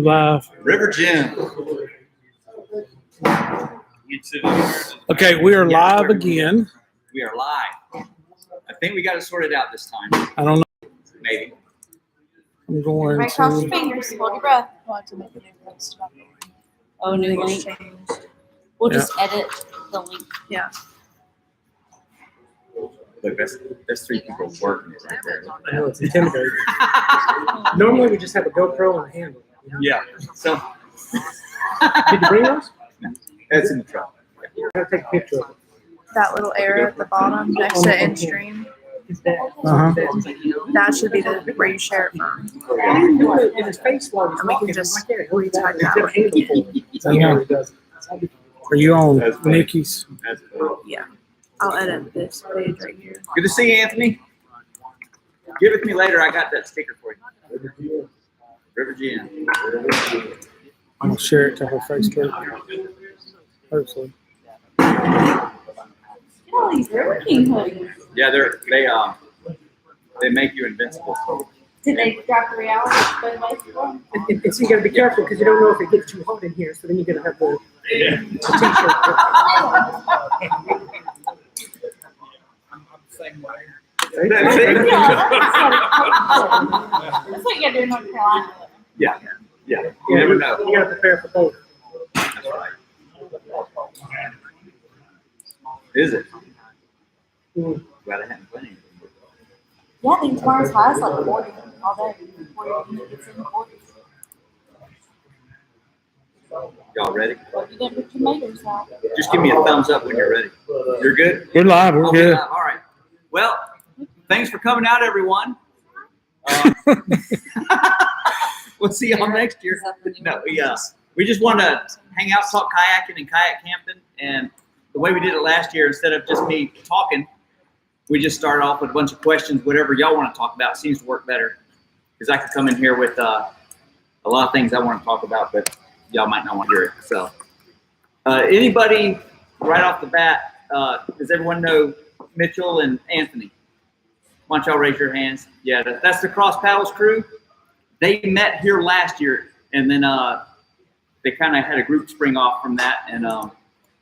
Live. River Gym. Okay, we are live again. We are live. I think we got it sorted out this time. I don't know. Maybe. I'm going Right, cross your to. fingers. Hold your breath. We'll have to make a new post. Oh, new link. We'll just edit the link. Yeah. Look, that's three people working it right there. I know, it's intimidating. Normally we just have a GoPro and a handle. Yeah. So Did you bring those? that's in the truck. I gotta take a picture of it. That little arrow at the bottom next to in stream. His dad. Uh-huh. That should be the where you share it from. I didn't do it in his face while he's And we can walking. just I'm like, yeah, he's retype got that a handle for it. So he already does it. Are you on That's funny. Nikki's? That's cool. Yeah. I'll edit this page right here. Good to see you, Anthony. Give it to me later. I got that sticker for you. River Gym. I'll share it to her Facebook. Hopefully. Look at all these River King hoodies. Yeah, they make you invincible. Did they drop the reality by bicycle? And so you gotta be careful because you don't know if it gets too hot in here, so then you're gonna have the t-shirt. That's it. That's what you gotta do in North Carolina. Yeah. Yeah. You never know. You gotta prepare for both. That's right. Is it? Mm. Glad I hadn't plenty. Yeah, I think tomorrow's high is like 40 all day. 40, it's in the 40s. Y'all ready? But you didn't put tomatoes out. Just give me a thumbs up when you're ready. You're good? We're live. We're Okay, good. all right. Well, thanks for coming out, everyone. We'll see y'all next year. No, we just want to hang out, talk kayaking and kayak camping. And the way we did it last year, instead of just me talking, we just started off with a bunch of questions. Whatever y'all want to talk about seems to work better. Because I could come in here with a lot of things I want to talk about, but y'all might not want to hear it. So, anybody right off the bat, does everyone know Mitchell and Anthony? Why don't y'all raise your hands? Yeah, that's the Cross Paddles crew. They met here last year, and then they kind of had a group spring off from that. And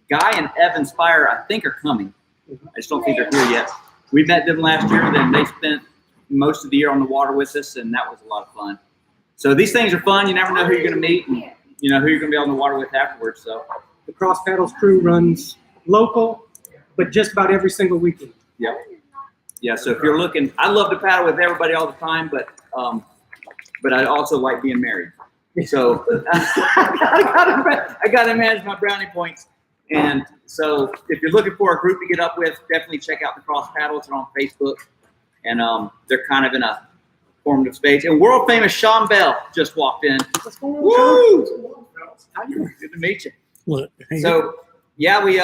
Guy and Evan Spire, I think, are coming. I just don't think they're here yet. We met them last year, then they spent most of the year on the water with us, and that was a lot of fun. So these things are fun. You never know who you're going to meet, and you know who you're going to be on the water with afterwards. So The Cross Paddles crew runs local, but just about every single weekend. yeah, yeah. So if you're looking, I love to paddle with everybody all the time, but I also like being married. So I gotta manage my brownie points. And so if you're looking for a group to get up with, definitely check out the Cross Paddles. They're on Facebook, and they're kind of in a formative stage. And world famous Sean Bell just walked in. What's going on? Woo! Good to meet you. Look. So yeah, we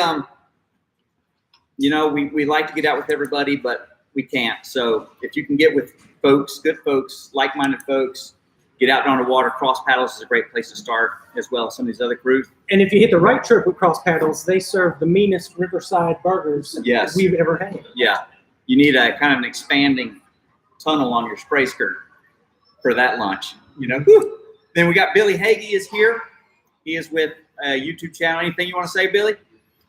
we like to get out with everybody, but we can't. So if you can get with folks, good folks, like-minded folks, get out on the water. Cross Paddles is a great place to start, as well as some of these other crews. And if you hit the right trip with Cross Paddles, they serve the meanest riverside burgers Yes. we've ever had. Yeah, you need a kind of an expanding tunnel on your spray skirt for that lunch. Woo. Then we got Billy Hagee is here. He is with a YouTube channel. Anything you want to say, Billy?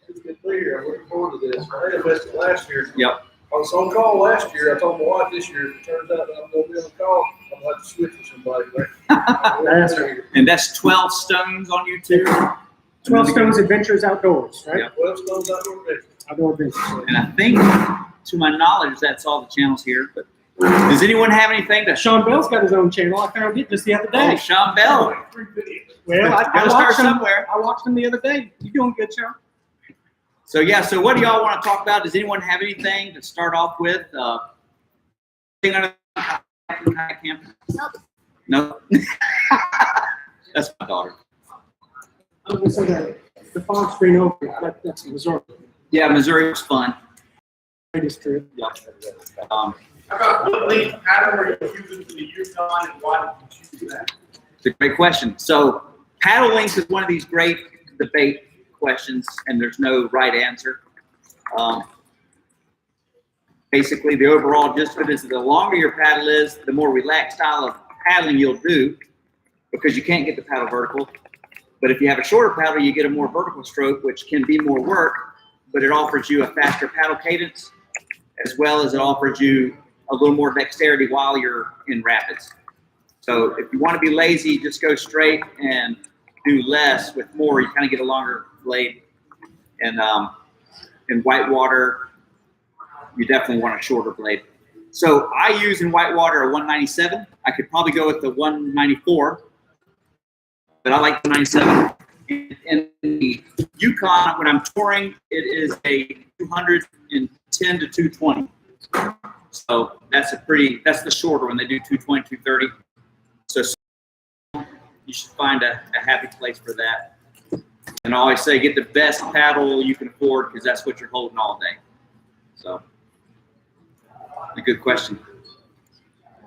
It's good to be here. I'm looking forward to this. I had missed it last year. Yep. I was on call last year. I told my wife this year, it turns out that I'm going to be on call. I'm going to have to switch with somebody. That's right. And that's 12 Stones on YouTube. 12 Stones Adventures Outdoors, right? Yeah. 12 Stones Outdoor Adventures. Outdoor Adventures. And I think, to my knowledge, that's all the channels here. But does anyone have anything to Sean Bell's got his own channel. I found it just the other Oh, day. Sean Bell. Well, I Gotta start watched him. somewhere. I watched him the other day. You doing good, Sean? So yeah, so what do y'all want to talk about? Does anyone have anything to start off with? Camp? No. That's my daughter. I'm going to say that the fog screen over. That's Missouri. Yeah, Missouri was fun. Greatest trip. Yeah. How about what lead pattern were you using for the Yukon and why did you choose that? It's a great question. So paddle length is one of these great debate questions, and there's no right answer. Basically, the overall gist of it is the longer your paddle is, the more relaxed style of paddling you'll do. because you can't get the paddle vertical. But if you have a shorter paddle, you get a more vertical stroke, which can be more work, but it offers you a faster paddle cadence, as well as it offers you a little more dexterity while you're in rapids. So if you want to be lazy, just go straight and do less with more. You kind of get a longer blade. And in whitewater, you definitely want a shorter blade. So I use in whitewater a 197. I could probably go with the 194, but I like the 97. In the Yukon, when I'm touring, it is a 210 to 220. So that's the shorter one. They do 220, 230. So you should find a happy place for that. And I always say, get the best paddle you can afford, because that's what you're holding all day. So, a good question.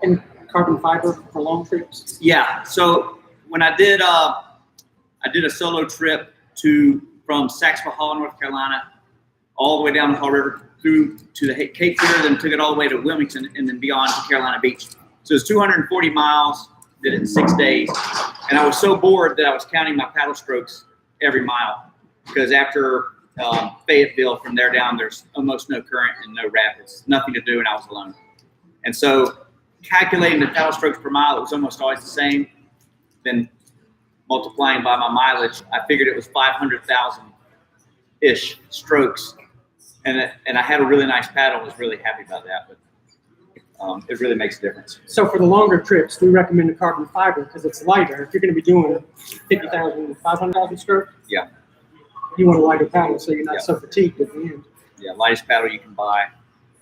And carbon fiber for long trips? Yeah. So when I did a solo trip from Saxville, North Carolina, all the way down the Hall River through to the Cape Fear, then took it all the way to Wilmington and then beyond to Carolina Beach. So it's 240 miles, did it in 6 days. And I was so bored that I was counting my paddle strokes every mile, because after Fayetteville, from there down, there's almost no current and no rapids, nothing to do, and I was alone. And so calculating the paddle strokes per mile, it was almost always the same. Then multiplying by my mileage, I figured it was 500,000-ish strokes. And I had a really nice paddle. I was really happy about that, but it really makes a difference. So for the longer trips, we recommend the carbon fiber because it's lighter. If you're going to be doing 50,000, 500,000 strokes, Yeah. you want a lighter paddle so you're not so fatigued at the end. Yeah, lightest paddle you can buy.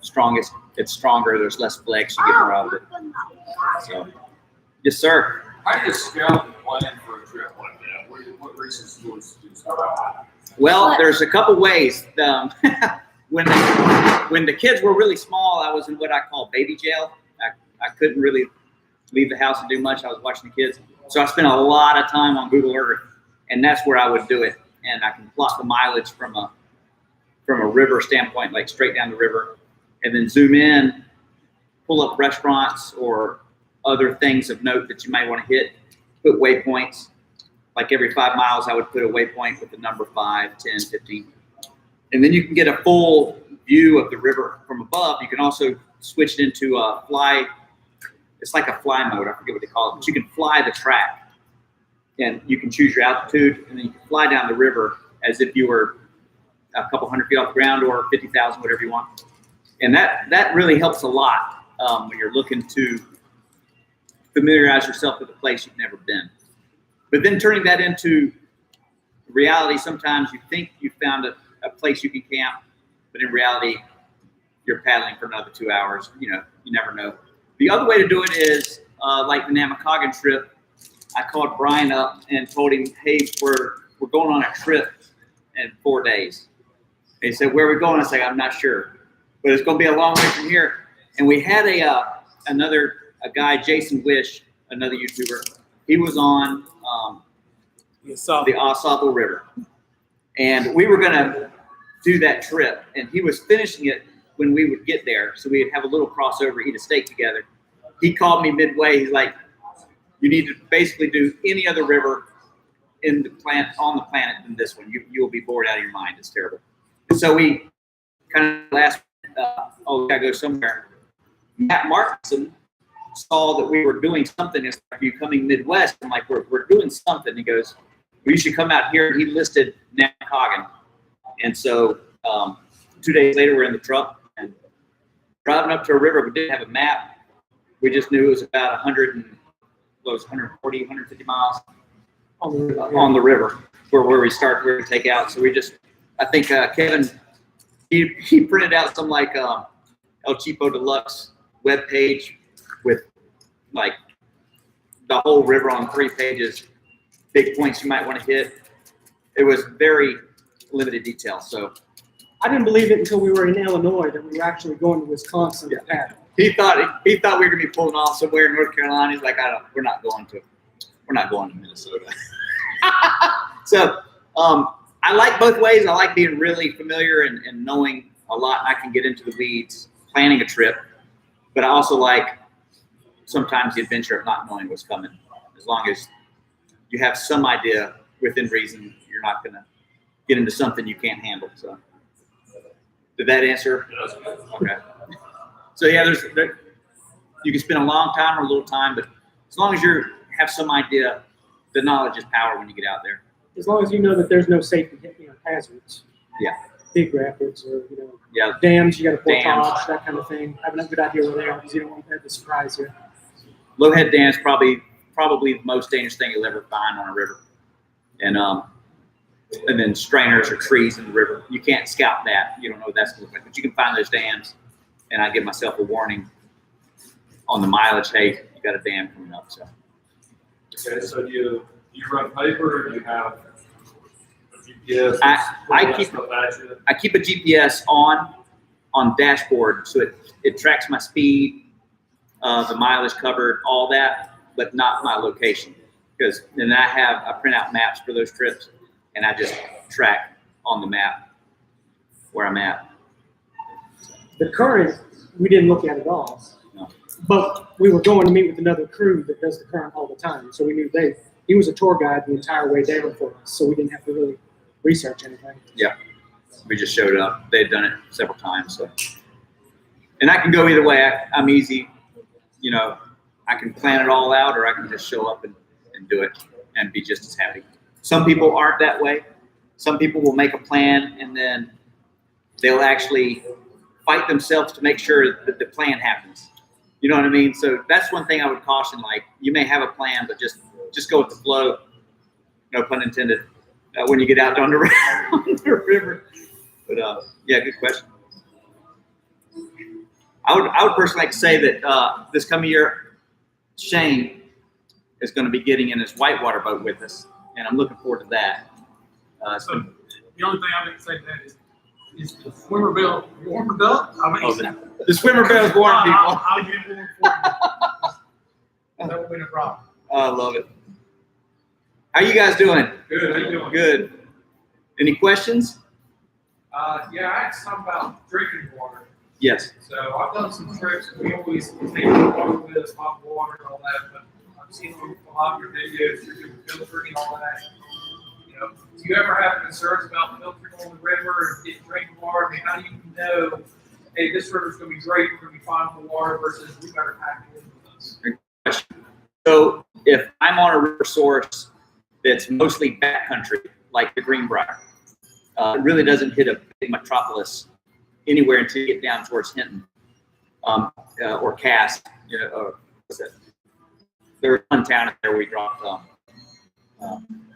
Strongest, it's stronger. There's less flex. You get more out of it. So, yes, sir. How do you scout and plan for a trip like that? What reasons do you start out? Well, there's a couple ways. When the kids were really small, I was in what I call baby jail. I couldn't really leave the house and do much. I was watching the kids. So I spent a lot of time on Google Earth, and that's where I would do it. And I can plot the mileage from a river standpoint, like straight down the river, and then zoom in, pull up restaurants or other things of note that you might want to hit, put waypoints. Like every 5 miles, I would put a waypoint with the number 5, 10, 15. And then you can get a full view of the river from above. You can also switch it into a fly. It's like a fly mode. I forget what they call it. But you can fly the track. And you can choose your altitude. And then you can fly down the river as if you were a couple hundred feet off the ground or 50,000, whatever you want. And that really helps a lot when you're looking to familiarize yourself with a place you've never been. But then turning that into reality, sometimes you think you found a place you can camp, but in reality, you're paddling for another 2 hours. You never know. The other way to do it is like the Namakagon trip. I called Brian up and told him, hey, we're going on a trip in 4 days. And he said, where are we going? I said, I'm not sure, but it's going to be a long way from here. And we had a guy, Jason Wish, another YouTuber. He was on the Ossabaw River. And we were going to do that trip. And he was finishing it when we would get there. So we'd have a little crossover, eat a steak together. He called me midway. He's like, you need to basically do any other river on the planet than this one. You'll be bored out of your mind. It's terrible. And so we kind of last, we got to go somewhere. Matt Martinson saw that we were doing something. It's like, you coming Midwest? I'm like, we're doing something. He goes, well, you should come out here. And he listed Namakagon. And so 2 days later, we're in the truck and driving up to a river. We didn't have a map. We just knew it was about 140, 150 miles on the river where we start, where we take out. So I think Kevin, he printed out some like El Cheapo Deluxe web page with like the whole river on 3 pages, big points you might want to hit. It was very limited detail. So I didn't believe it until we were in Illinois that we were actually going to Wisconsin to paddle. He thought we were going to be pulling off somewhere in North Carolina. He's like, we're not going to Minnesota. So I like both ways. I like being really familiar and knowing a lot. And I can get into the weeds planning a trip, but I also like sometimes the adventure of not knowing what's coming. As long as you have some idea within reason. You're not going to get into something you can't handle. So, did that answer? Okay. So yeah, you can spend a long time or a little time, but as long as you have some idea, the knowledge is power when you get out there. As long as you know that there's no safety, hazards. Yeah. Big rapids or Yeah. dams, you got to Dams. portage, that kind of thing. Having a good idea where they are because you don't want that to surprise you. Low head dams probably the most dangerous thing you'll ever find on a river, and then strainers or trees in the river. You can't scout that. You don't know what that's going to look like, but you can find those dams. And I give myself a warning on the mileage. Hey, you got a dam coming up. So. Okay, so do you run paper or do you have a GPS? I keep a GPS on dashboard, so it tracks my speed, the mileage covered, all that, but not my location. Because then I print out maps for those trips, and I just track on the map where I'm at. The current, we didn't look at all. No. But we were going to meet with another crew that does the current all the time. So we knew he was a tour guide the entire way down for us. So we didn't have to really research anything. Yeah. We just showed up. They'd done it several times. So, and I can go either way. I'm easy. I can plan it all out, or I can just show up and do it and be just as happy. Some people aren't that way. Some people will make a plan and then they'll actually fight themselves to make sure that the plan happens. You know what I mean? So that's one thing I would caution. Like, you may have a plan, but just go with the flow. No pun intended. When you get out on the river. But yeah, good question. I would personally like to say that this coming year, Shane is going to be getting in his whitewater boat with us, and I'm looking forward to that. So the only thing I would say to that is the swimmer bell warmed up. I mean, the swimmer bell is warm, people. I'll get one for you. That would be no problem. I love it. How you guys doing? Good. How you doing? Good. Any questions? Yeah, I had some about drinking water. Yes. So I've done some trips. We always take water with us, hot water and all that. But I've seen a lot of your videos. You're doing filtering and all that. Do you ever have concerns about filtering on the river and getting drinking water? I mean, how do you know, hey, this river's going to be great, we're going to be fine with the water versus we better pack it in with us? Great question. So if I'm on a river source that's mostly backcountry, like the Greenbrier, it really doesn't hit a big metropolis anywhere until you get down towards Hinton or Cass. What's that? There's one town out there we dropped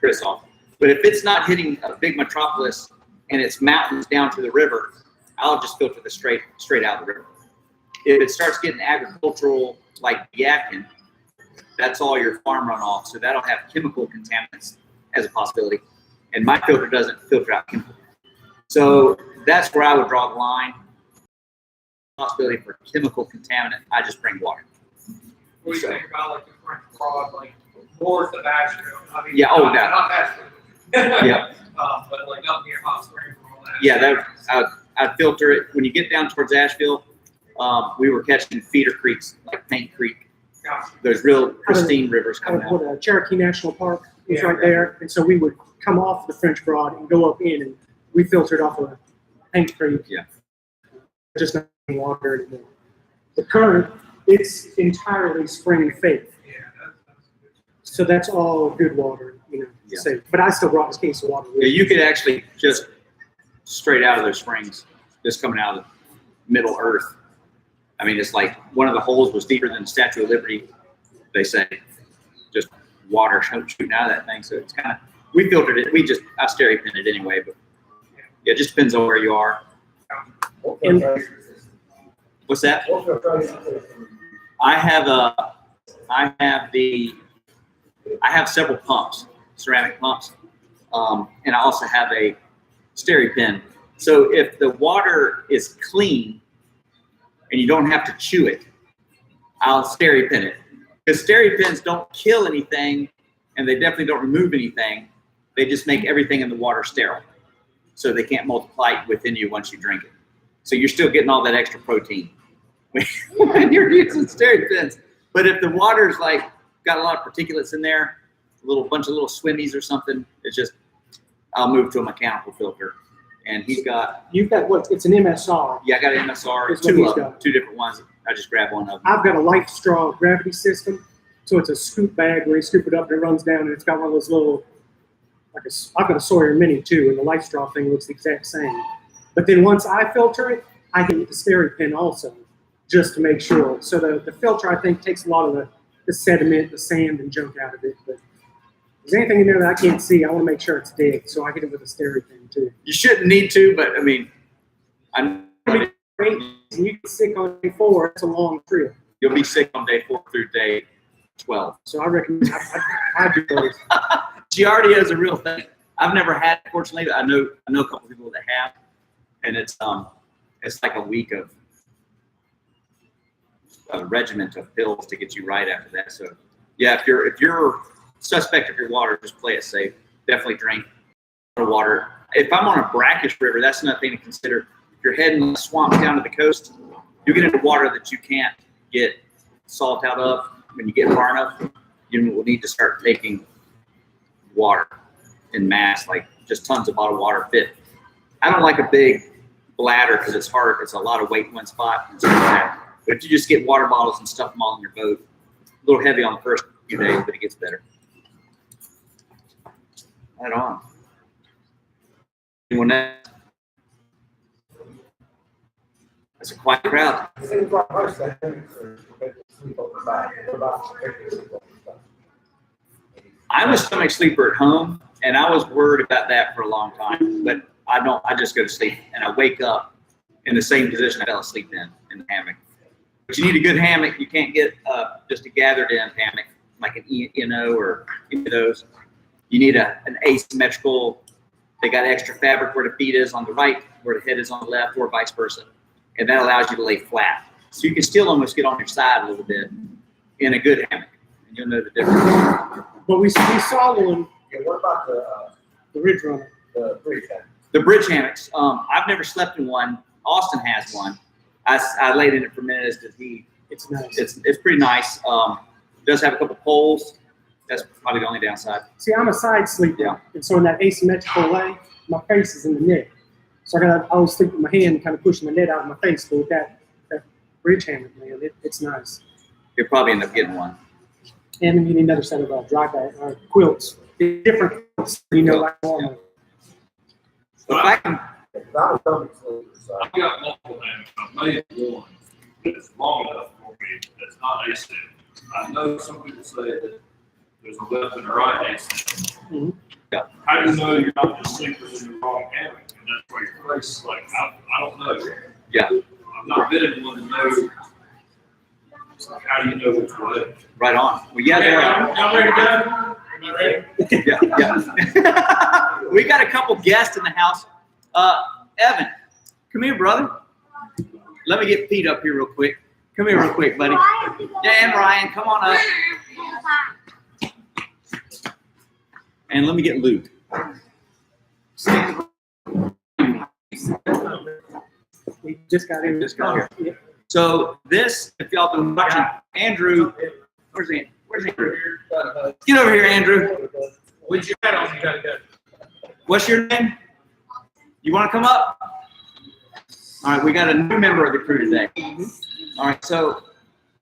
Chris off. But if it's not hitting a big metropolis and it's mountains down to the river, I'll just filter the straight out of the river. If it starts getting agricultural, like Kayaking, that's all your farm runoff. So that'll have chemical contaminants as a possibility. And my filter doesn't filter out chemical. So that's where I would draw the line. Possibility for chemical contaminant, I just bring water. What do you think about like the French Broad, like north of Asheville? I mean, Yeah, not Asheville. Yeah. But like up near Hot Springs and all that. Yeah, I'd filter it. When you get down towards Asheville, we were catching feeder creeks like Paint Creek. Gotcha. There's real pristine rivers coming out. What, Cherokee National Park is right there. And so we would come off the French Broad and go up in, and we filtered off of Paint Creek. Yeah. Just not water anymore. The current, it's entirely spring fed. Yeah, that's good. So that's all good water, Yeah. safe. But I still brought this case of water with Yeah, me. you could actually just straight out of those springs, just coming out of the Middle Earth. I mean, it's like one of the holes was deeper than the Statue of Liberty, they say. Just water shooting out of that thing. So it's kind of, we filtered it. I stereo pinned it anyway, but yeah, it just depends on where you are. And What's that? I have several pumps, ceramic pumps, and I also have a stereo pin. So if the water is clean and you don't have to chew it, I'll stereo pin it. Because stereo pins don't kill anything, and they definitely don't remove anything. They just make everything in the water sterile, so they can't multiply within you once you drink it. So you're still getting all that extra protein when you're using stereo pins. But if the water's like got a lot of particulates in there, bunch of little swimmies or something, it's just I'll move to a mechanical filter. And he's got You've got what? It's an MSR. I got an MSR, Here's what two he's of them, got. two different ones. I just grab one of them. I've got a light straw gravity system, so it's a scoop bag where you scoop it up and it runs down, and it's got one of those little, I've got a Sawyer Mini too, and the light straw thing looks the exact same. But then once I filter it, I can get the Steri-Pen also, just to make sure. So the filter, I think, takes a lot of the sediment, the sand, and junk out of it. But if there's anything in there that I can't see, I want to make sure it's dead, so I get it with a Steri-Pen too. You shouldn't need to, but I mean, Great. You get sick on day 4, it's a long trip. you'll be sick on day 4 through day 12. So I recommend I do those. Giardia is a real thing. I've never had it, fortunately, but I know a couple people that have, and it's like a week of a regiment of pills to get you right after that. So yeah, if you're suspect of your water, just play it safe. Definitely drink water. If I'm on a brackish river, that's another thing to consider. If you're heading the swamps down to the coast, you get into water that you can't get salt out of. When you get far enough, you will need to start taking water in mass, like just tons of bottled water fit. I don't like a big bladder because it's hard. It's a lot of weight in one spot and stuff like that. But if you just get water bottles and stuff them all in your boat, a little heavy on the first few days, but it gets better. Right on. Anyone else? That's a quiet crowd. I'm a stomach sleeper at home, and I was worried about that for a long time. But I don't. I just go to sleep, and I wake up in the same position I fell asleep in the hammock. But you need a good hammock. You can't get just a gathered-in hammock like an ENO or any of those. You need an asymmetrical. They got extra fabric where the feet is on the right, where the head is on the left, or vice versa, and that allows you to lay flat. So you can still almost get on your side a little bit in a good hammock, and you'll know the difference. But we saw one, Yeah, what about the Ridge Runner. the bridge hammock? The bridge hammocks. I've never slept in one. Austin has one. I laid in it for minutes because It's nice. it's pretty nice. It does have a couple poles. That's probably the only downside. See, I'm a side sleeper, Yeah. and so in that asymmetrical way, my face is in the net. So I always sleep with my hand kind of pushing the net out of my face. But with that bridge hammock, man, it's nice. You'll probably end up getting one. And then you need another set of dry bag or quilts. Different quilts, like normal. But if I can, I'm a stomach sleeper, so I've got multiple hammocks. I've made one that's long enough for me that's not asymmetrical. I know some people say that there's a left and a right asymmetrical. Yeah. How do you know you're not just sleeping in the wrong hammock? And that's where your face is like, I don't know. yeah, I've not been in one to know. It's like, how do you know which way? right on. Well, yeah, there are. Y'all ready to go? Am I ready? Yeah. We got a couple guests in the house. Evan, come here, brother. Let me get Pete up here real quick. Come here real quick, buddy. Yeah, and Ryan, come on up. And let me get Luke. We just got in. Just got here. Yeah. So this, if y'all been watching, Andrew, where's Andrew? Get over here, Andrew. With your hat on, you gotta go. What's your name? You want to come up? All right, we got a new member of the crew today. All right, so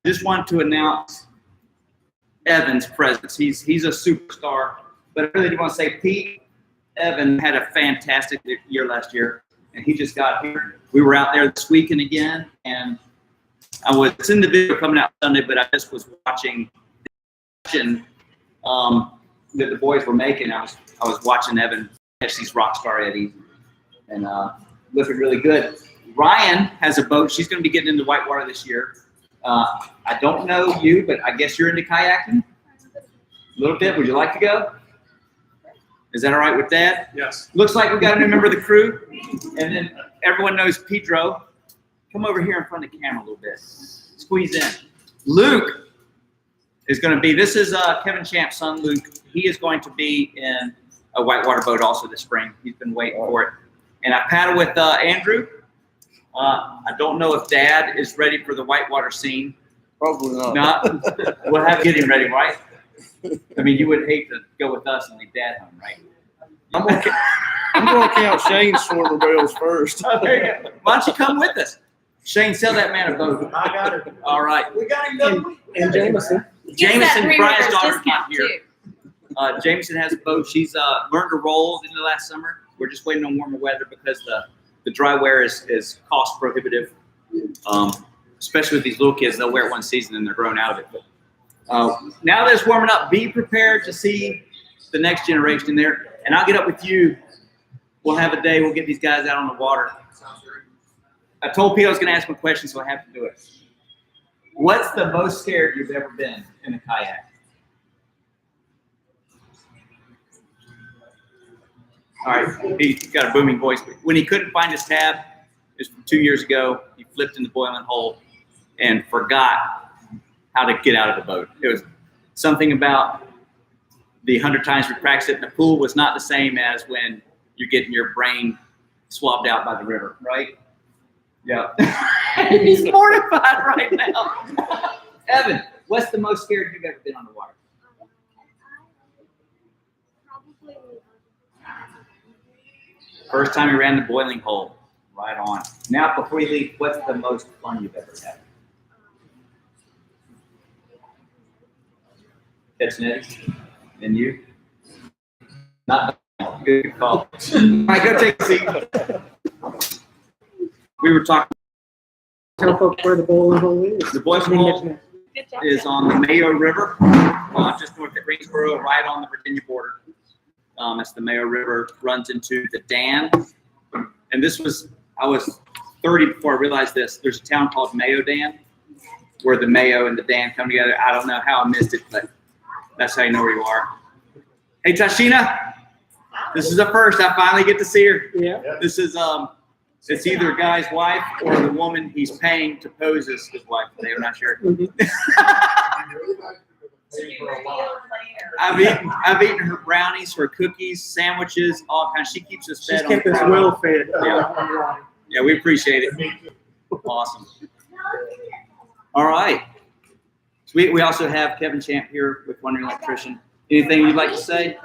just want to announce Evan's presence. He's a superstar, but I really do want to say Pete, Evan had a fantastic year last year, and he just got here. We were out there this weekend again, and it's in the video coming out Sunday, but I just was watching that the boys were making. I was watching Evan catch these rock star eddies and looking really good. Ryan has a boat. She's going to be getting into whitewater this year. I don't know you, but I guess you're into kayaking a little bit. Would you like to go? Is that all right with Dad? Yes. Looks like we got a new member of the crew. And then everyone knows Pedro. Come over here in front of the camera a little bit. Squeeze in. Luke is going to be, this is Kevin Champ's son, Luke. He is going to be in a whitewater boat also this spring. He's been waiting for it. And I paddled with Andrew. I don't know if Dad is ready for the whitewater scene. probably not. No, we'll have to get him ready, right? I mean, you would hate to go with us and leave Dad home, right? I'm gonna count Shane's swimmer bells first. Oh, there you go. Why don't you come with us? Shane, sell that man a boat. I got it. All right. We got him done. And Jameson. Jameson, Three Brian's Rivers daughter's not discount, here. too. Jameson has a boat. She's learned to roll in the last summer. We're just waiting on warmer weather because the dry wear is cost prohibitive. Especially with these little kids, they'll wear it one season and they're grown out of it. But now that it's warming up, be prepared to see the next generation in there. And I'll get up with you. We'll have a day. We'll get these guys out on the water. I told Pete I was going to ask him a question, so I have to do it. What's the most scared you've ever been in a kayak? All right, he's got a booming voice. When he couldn't find his tab, it was from 2 years ago, he flipped in the boiling hole and forgot how to get out of the boat. It was something about the 100 times we practiced it in the pool was not the same as when you're getting your brain swabbed out by the river, right? Yeah. He's mortified right now. Evan, what's the most scared you've ever been on the water? First time you ran the boiling hole. Right on. Now, before you leave, what's the most fun you've ever had? Catching it? And you? Not good call. All right, go take a seat. We were talking. Tell folks where the bowling hole is. The boiling hole Good job. is on the Mayo River, just north of Greensboro, right on the Virginia border. It's the Mayo River, runs into the Dan. And this was, I was 30 before I realized this. There's a town called Mayo Dan, where the Mayo and the Dan come together. I don't know how I missed it, but that's how you know where you are. Hey, Tashina, this is the first. I finally get to see her. Yeah. This is, it's either a guy's wife or the woman he's paying to pose as his wife. I'm not sure. I've eaten her brownies, her cookies, sandwiches, all kinds. She keeps us She's fed. kept us well fed. Yeah, we appreciate it. Awesome. All right. So we also have Kevin Champ here with Wondering Electrician. Anything you'd like to say,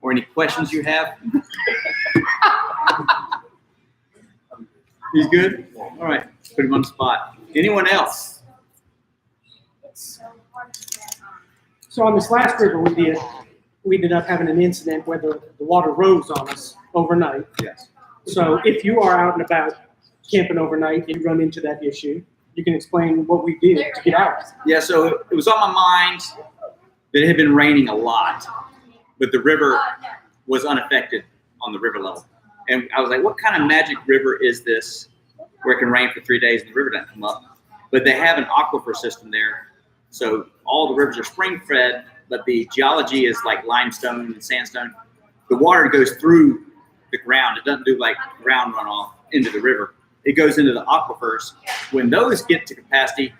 or any questions you have? He's good. All right. Put him on the spot. Anyone else? So on this last river we ended up having an incident where the water rose on us overnight. Yes. So if you are out and about camping overnight and you run into that issue, you can explain what we did to get out. Yeah, so it was on my mind that it had been raining a lot, but the river was unaffected on the river level. And I was like, what kind of magic river is this where it can rain for 3 days and the river doesn't come up? But they have an aquifer system there. So all the rivers are spring fed, but the geology is like limestone and sandstone. The water goes through the ground. It doesn't do like ground runoff into the river. It goes into the aquifers. When those get to capacity,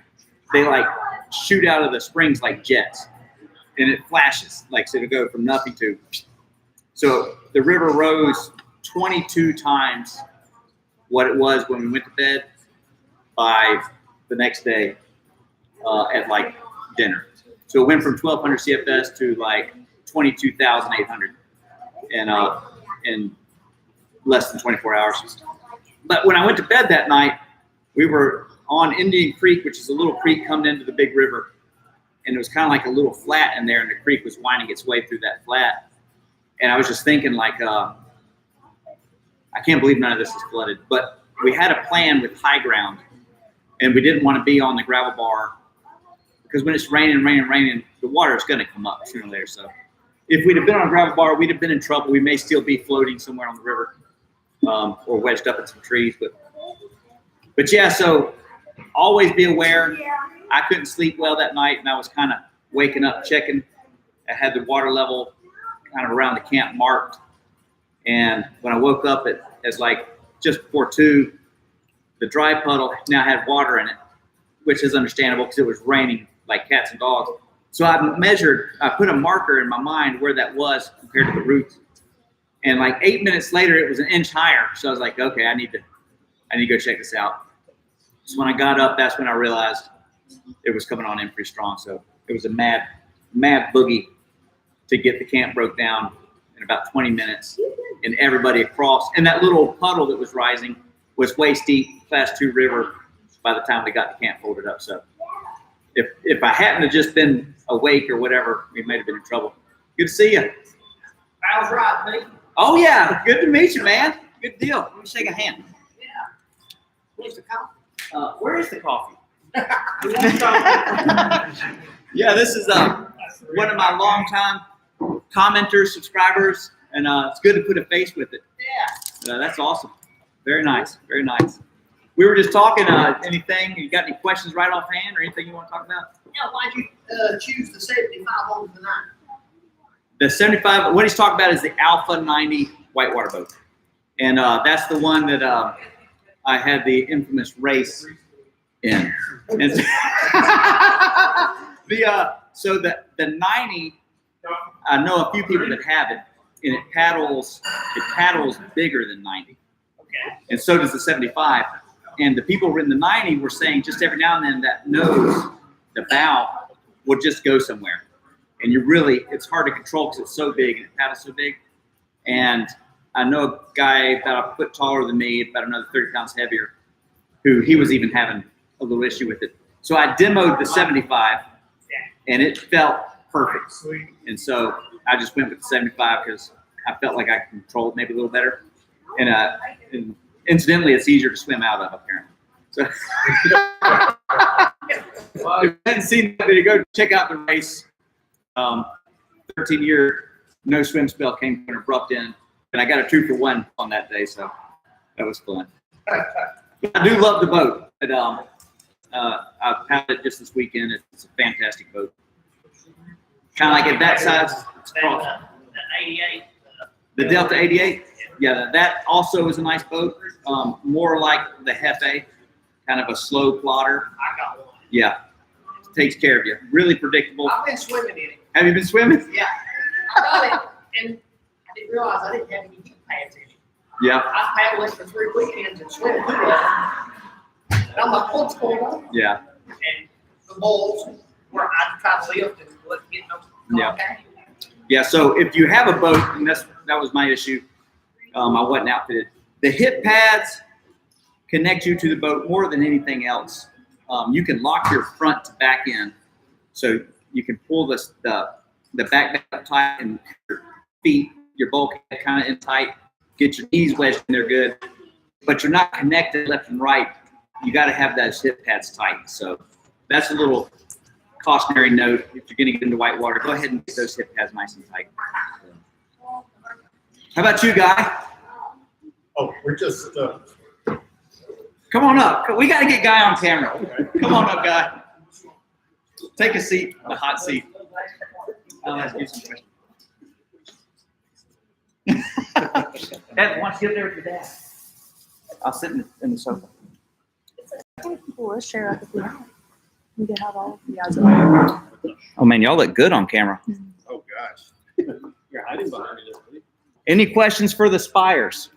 they like shoot out of the springs like jets, and it flashes. Like, so it'll go from nothing to. So the river rose 22 times what it was when we went to bed by the next day at like dinner. So it went from 1,200 CFS to like 22,800 in less than 24 hours. But when I went to bed that night, we were on Indian Creek, which is a little creek coming into the big river. And it was kind of like a little flat in there, and the creek was winding its way through that flat. And I was just thinking, like, I can't believe none of this is flooded. But we had a plan with high ground, and we didn't want to be on the gravel bar because when it's raining, the water is going to come up sooner or later. So if we'd have been on a gravel bar, we'd have been in trouble. We may still be floating somewhere on the river or wedged up in some trees. But yeah, so always be aware. I couldn't sleep well that night, and I was kind of waking up, checking. I had the water level kind of around the camp marked. And when I woke up, it was like just before 2, the dry puddle now had water in it, which is understandable because it was raining like cats and dogs. So I put a marker in my mind where that was compared to the roots. And like 8 minutes later, it was an inch higher. So I was like, okay, I need to go check this out. So when I got up, that's when I realized it was coming on in pretty strong. So it was a mad boogie to get the camp broke down in about 20 minutes, and everybody across. And that little puddle that was rising was waist deep, Class 2 river by the time we got the camp folded up. So if I hadn't have just been awake or whatever, we might have been in trouble. Good to see you. How's right, mate? Oh, yeah. Good to meet you, man. Good deal. Let me shake a hand. Yeah. Where's the coffee? Where is the coffee? Yeah, this is one of my longtime commenters, subscribers, and it's good to put a face with it. Yeah. That's awesome. Very nice. Very nice. We were just talking. Anything? You got any questions right offhand, or anything you want to talk about? Yeah, why'd you choose the 75 over the 90? The 75. What he's talking about is the Alpha 90 whitewater boat, and that's the one that I had the infamous race in. And so the 90, I know a few people that have it, and it paddles bigger than 90. Okay. And so does the 75. And the people in the 90 were saying just every now and then that nose, the bow, will just go somewhere. And it's hard to control because it's so big and it paddles so big. And I know a guy about a foot taller than me, about another 30 pounds heavier, who he was even having a little issue with it. So I demoed the 75 and it felt perfect. Sweet. And so I just went with the 75 because I felt like I could control it maybe a little better. And incidentally, it's easier to swim out of, apparently. So if you hadn't seen that video, go check out the race. 13-year no swim spell came to an abrupt end, and I got a 2-for-1 on that day, so that was fun. I do love the boat, but I paddled it just this weekend. It's a fantastic boat. Kind of like at that size. The 88. The Delta 88. Yeah, that also is a nice boat. More like the Hefe, kind of a slow plotter. I got one. Yeah, takes care of you. Really predictable. I've been swimming in it. Have you been swimming? Yeah. I got it, and I didn't realize I didn't have any heat pads in it. Yeah, I paddled it for 3 weekends and swam through it. And I'm like, what's going on? yeah, And the bowls where I try to lift and wasn't getting no contact. yeah. So if you have a boat, and that was my issue, I wasn't outfitted. The hip pads connect you to the boat more than anything else. You can lock your front to back end, so you can pull the back up tight and your feet, your bulkhead kind of in tight. Get your knees wedged in there good, but you're not connected left and right. You got to have those hip pads tight. So that's a little cautionary note. If you're going to get into whitewater, go ahead and get those hip pads nice and tight. How about you, Guy? Oh, we're just, Come on up. We got to get Guy on camera. Come on up, Guy. Take a seat, a hot seat. I'll ask you some questions. Ed, why don't you get there with your dad? I'll sit in the sofa. People will share like if we have. We could have all of you guys on. Oh man, y'all look good on camera. oh gosh. You're hiding behind it. Any questions for the Spires?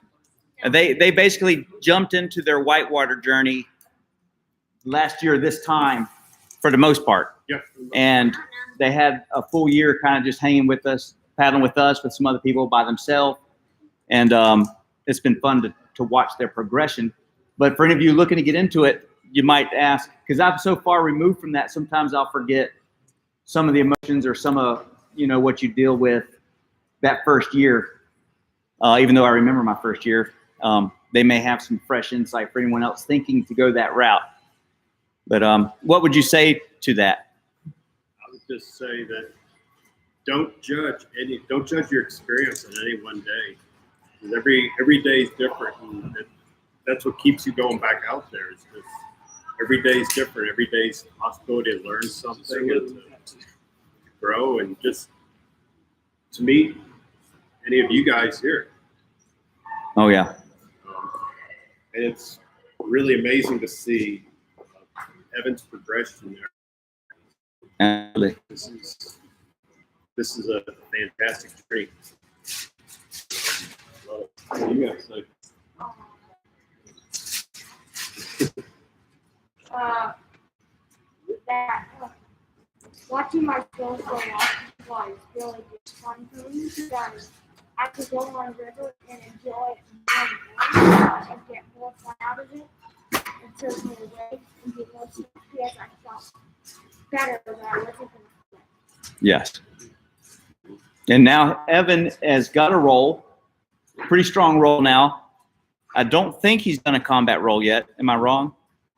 They basically jumped into their whitewater journey last year this time for the most part. Yeah. And they had a full year kind of just hanging with us, paddling with us, with some other people by themselves. And it's been fun to watch their progression. But for any of you looking to get into it, you might ask, because I'm so far removed from that, sometimes I'll forget some of the emotions or some of, what you deal with that first year. Even though I remember my first year, they may have some fresh insight for anyone else thinking to go that route. But what would you say to that? I would just say that don't judge your experience on any one day. Because every day is different, and that's what keeps you going back out there. It's just every day is different. Every day is a possibility to learn something and to grow, and just to meet any of you guys here. Oh yeah. And it's really amazing to see Evan's progression there. Absolutely. This is a fantastic treat. What do you guys say? That watching my skills go off was really just fun for me because I could go on the river and enjoy more water and get more fun out of it and surf more waves and get more safety as I felt better that I wasn't going to flip. Yes. And now Evan has got a roll, pretty strong roll now. I don't think he's done a combat roll yet. Am I wrong?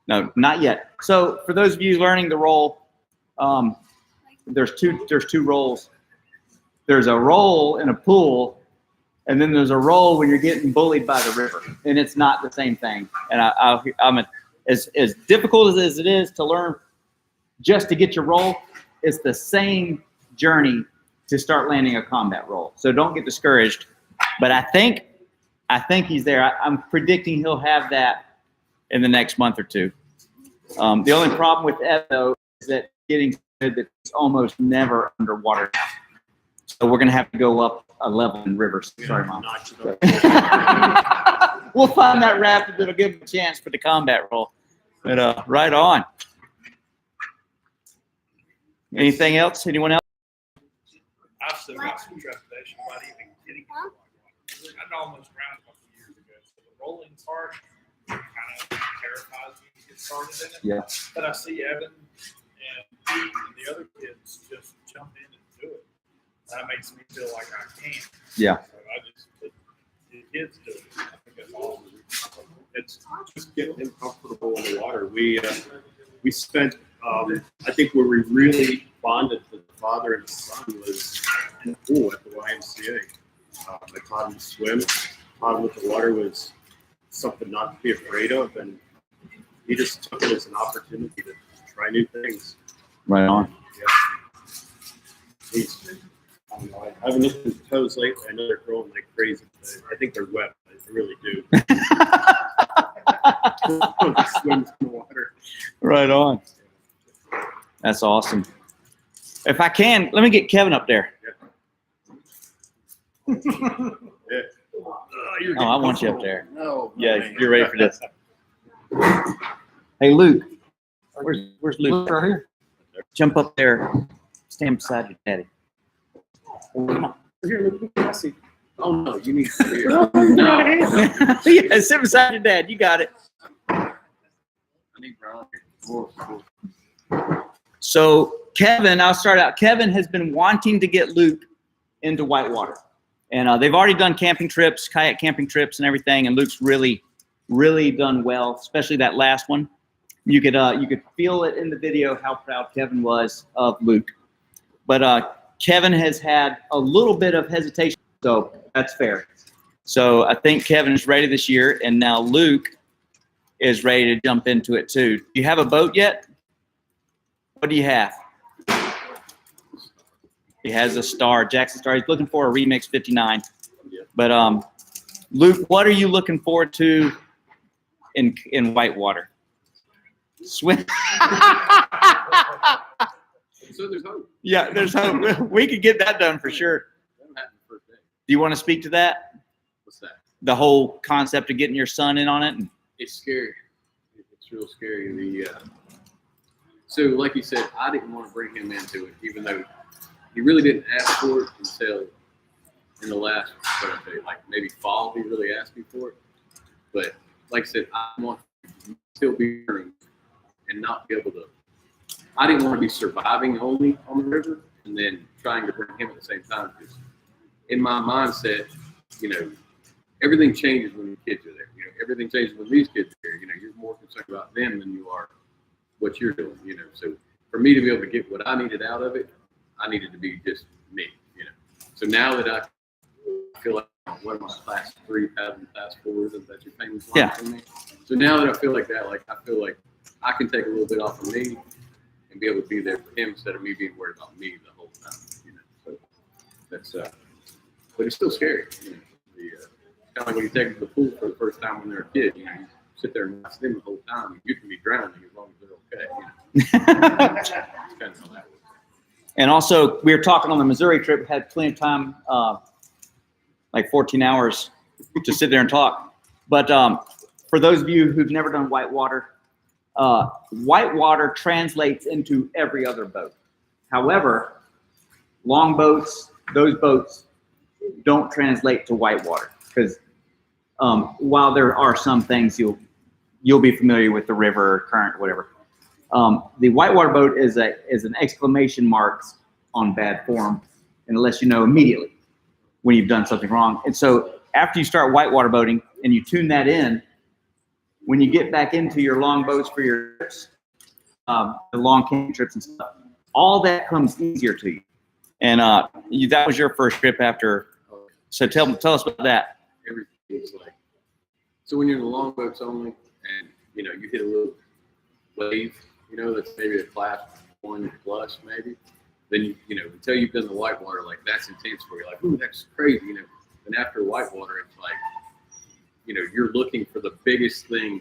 No, not yet. So for those of you learning the roll, there's two rolls. There's a roll in a pool, and then there's a roll when you're getting bullied by the river, and it's not the same thing. And I'm as difficult as it is to learn just to get your roll, it's the same journey to start landing a combat roll. So don't get discouraged. But I think he's there. I'm predicting he'll have that in the next month or two. The only problem with Ed, though, is that getting good that it's almost never underwater now. So we're going to have to go up a level in rivers. Sorry, Mom. We'll find that rapid that'll give him a chance for the combat roll. But right on. Anything else? Anyone else? I've still got some trepidation about even getting into whitewater. I'd almost drowned a couple of years ago. So the rolling's hard. Kind of terrifies me to get started in it. Yeah. But I see Evan and Pete and the other kids just jump in and do it. That makes me feel like I can. Yeah. So the kids do it. I think that's awesome. It's just getting him comfortable in the water. We spent, I think where we really bonded to the father and the son was in the pool at the YMCA. I taught him to swim, taught him that the water was something not to be afraid of, and he just took it as an opportunity to try new things. Right on. Yeah. I don't know, I haven't looked at his toes lately. I know they're growing like crazy. I think they're wet. They really do. Swims in the water. Right on. That's awesome. If I can, let me get Kevin up there. Yeah. Oh, I want you up there. No. Yeah, you're ready for this. Hey, Luke. Where's Luke? Right here. Jump up there. Stand beside your daddy. Here, look, I see. Oh no, you need to be here. No. Yeah, sit beside your dad. You got it. I need Brown here. So Kevin, I'll start out. Kevin has been wanting to get Luke into whitewater. And they've already done camping trips, kayak camping trips and everything. And Luke's really, really done well, especially that last one. You could feel it in the video how proud Kevin was of Luke. But Kevin has had a little bit of hesitation, so that's fair. So I think Kevin is ready this year, and now Luke is ready to jump into it too. Do you have a boat yet? What do you have? He has a Star, Jackson Star. He's looking for a Remix 59. But Luke, what are you looking forward to in whitewater? Swim. So there's hope. Yeah, there's hope. We could get that done for sure. That happened first day. Do you want to speak to that? What's that? The whole concept of getting your son in on it? It's scary. It's real scary. So like you said, I didn't want to bring him into it, even though he really didn't ask for it until in the last, like maybe fall, he really asked me for it. But like I said, I want to still be learning and not be able to. I didn't want to be surviving only on the river and then trying to bring him at the same time. Because in my mindset, everything changes when the kids are there. Everything changes when these kids are there. You're more concerned about them than you are what you're doing. So for me to be able to get what I needed out of it, I needed to be just me. So now that I feel like what am I, class 3, passing class 4, is that your famous line for me? So now that I feel like that, I feel like I can take a little bit off of me and be able to be there for him instead of me being worried about me the whole time. So that's but it's still scary. Kind of like when you take them to the pool for the first time when they're a kid. You sit there and watch them the whole time. And you can be drowning as long as they're okay. That's kind of how that works. And also, we were talking on the Missouri trip, had plenty of time, like 14 hours to sit there and talk. But for those of you who've never done whitewater, whitewater translates into every other boat. However, long boats, those boats don't translate to whitewater because while there are some things you'll be familiar with the river or current or whatever, the whitewater boat is an exclamation mark on bad form unless you know immediately when you've done something wrong. And so after you start whitewater boating and you tune that in, when you get back into your long boats for your trips, the long camping trips and stuff, all that comes easier to you. And that was your first trip after. So tell us about that. Everything's like, so when you're in the long boats only, and you know you hit a little wave, you know that's maybe a class 1 plus maybe. Then you know until you've done the whitewater, like that's intense for you. Like, ooh, that's crazy, you know. And after whitewater, it's like, you know, you're looking for the biggest thing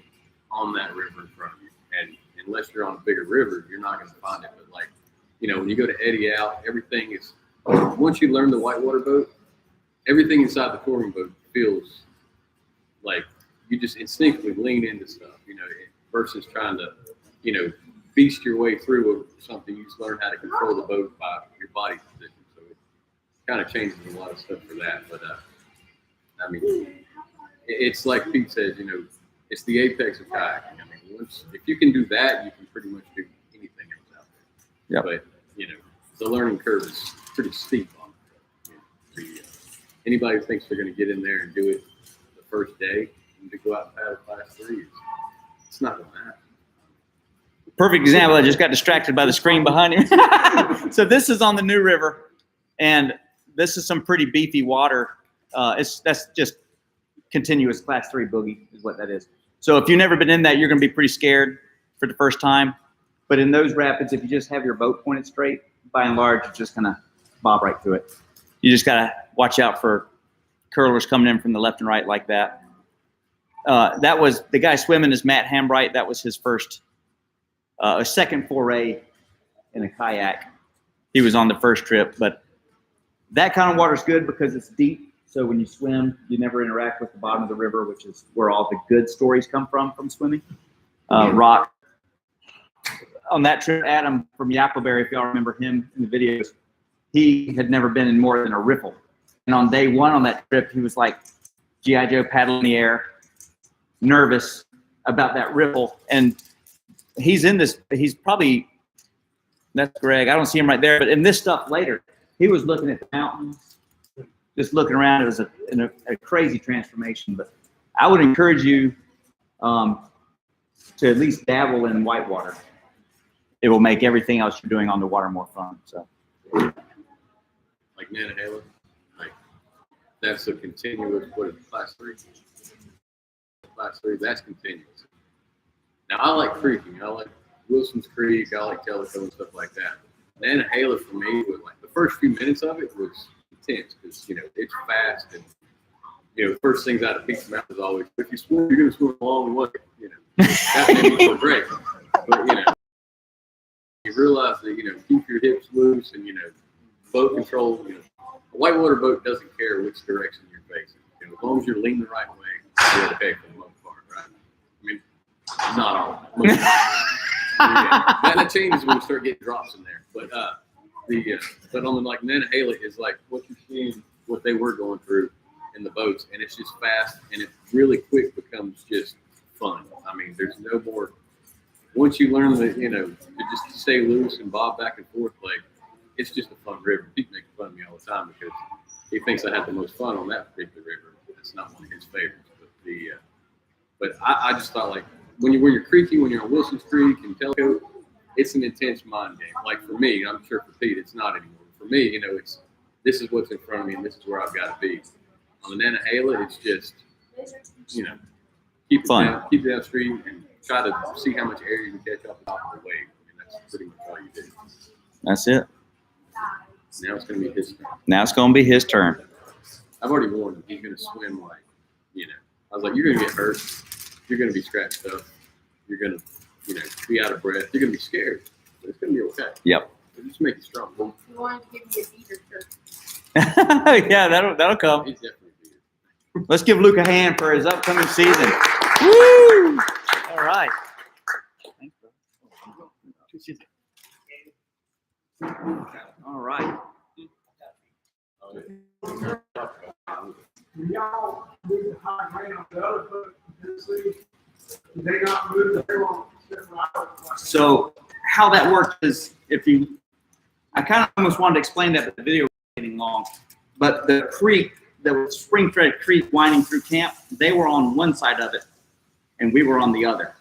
on that river in front of you. And unless you're on a bigger river, you're not going to find it. But like, you know, when you go to Eddy Out, everything is, once you learn the whitewater boat, everything inside the touring boat feels like you just instinctively lean into stuff, you know, versus trying to, you know, beast your way through something. You just learn how to control the boat by your body position. So it kind of changes a lot of stuff for that. But I mean, it's like Pete says, you know, it's the apex of kayaking. I mean, if you can do that, you can pretty much do anything else out there. Yep. But, you know, the learning curve is pretty steep on it. You know, anybody who thinks they're going to get in there and do it the first day and to go out and paddle class 3, it's not going to happen. Perfect example. I just got distracted by the screen behind him. So this is on the New River, and this is some pretty beefy water. That's just continuous class 3 boogie is what that is. So if you've never been in that, you're going to be pretty scared for the first time. But in those rapids, if you just have your boat pointed straight, by and large, you're just going to bob right through it. You just got to watch out for curlers coming in from the left and right like that. That was the guy swimming is Matt Hambright. That was his first, a second foray in a kayak. He was on the first trip, but that kind of water is good because it's deep. So when you swim, you never interact with the bottom of the river, which is where all the good stories come from swimming. Rock. On that trip, Adam from Yappleberry, if y'all remember him in the videos, he had never been in more than a riffle. And on day 1 on that trip, he was like G.I. Joe paddling in the air, nervous about that riffle. And he's in this, he's probably, that's Greg, I don't see him right there, but in this stuff later, he was looking at the mountains, just looking around. It was a crazy transformation. But I would encourage you to at least dabble in whitewater. It will make everything else you're doing on the water more fun. So, like Nantahala, like that's a continuous. What is it, class 3? Class 3, that's continuous. Now I like creeking. I like Wilson's Creek. I like Tellico and stuff like that. Nantahala for me was like the first few minutes of it was intense because, you know, it's fast and, you know, the first things out of Pete's mouth is always, if you swim, you're going to swim a long way. You know, that made me feel great. But, you know, you realize that, you know, keep your hips loose and, you know, boat control, you know, a whitewater boat doesn't care which direction you're facing. You know, as long as you're leaning the right way, you're okay for the most part, right? I mean, not all. Yeah. That changes when you start getting drops in there. But but on the like Nantahala is like what you're seeing, what they were going through in the boats, and it's just fast and it really quick becomes just fun. I mean, there's no more. Once you learn that, you know, to just stay loose and bob back and forth, like it's just a fun river. Pete makes fun of me all the time because he thinks I had the most fun on that particular river. It's not one of his favorites, but I just thought like when you're creeking, when you're on Wilson's Creek and Tellico, it's an intense mind game. Like for me, I'm sure for Pete, it's not anymore. For me, you know, it's this is what's in front of me and this is where I've got to be. On the Nantahala, it's just, you know, keep it downstream and try to see how much air you can catch off the top of the wave. I mean, that's pretty much all you do. that's it. Now it's going to be his turn. Now it's going to be his turn. I've already warned him. He's going to swim like, you know. I was like, you're going to get hurt. You're going to be scratched up. You're going to, you know, be out of breath. You're going to be scared. But it's going to be okay. Yep. So just make it strong. You wanted to give me a beater shirt. Yeah, that'll come. He's definitely a beater. Let's give Luke a hand for his upcoming season. Woo! All right. Thanks, bro. All right. Y'all move the high ground, the other foot, Tennessee, they not move the on. So how that works is I kind of almost wanted to explain that, but the video was getting long. But the creek, the spring-fed creek winding through camp, they were on one side of it, and we were on the other.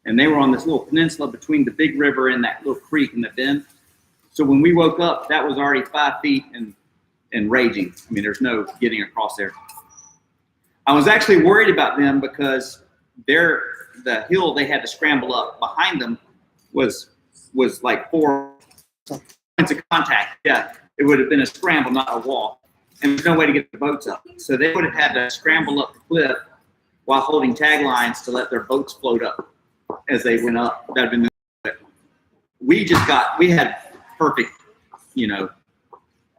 And they were on this little peninsula between the big river and that little creek in the bend. So when we woke up, that was already 5 feet and raging. I mean, there's no getting across there. I was actually worried about them because the hill they had to scramble up behind them was like 4 points of contact. Yeah, it would have been a scramble, not a wall. And there's no way to get the boats up. So they would have had to scramble up the cliff while holding tag lines to let their boats float up as they went up. That'd been we had perfect,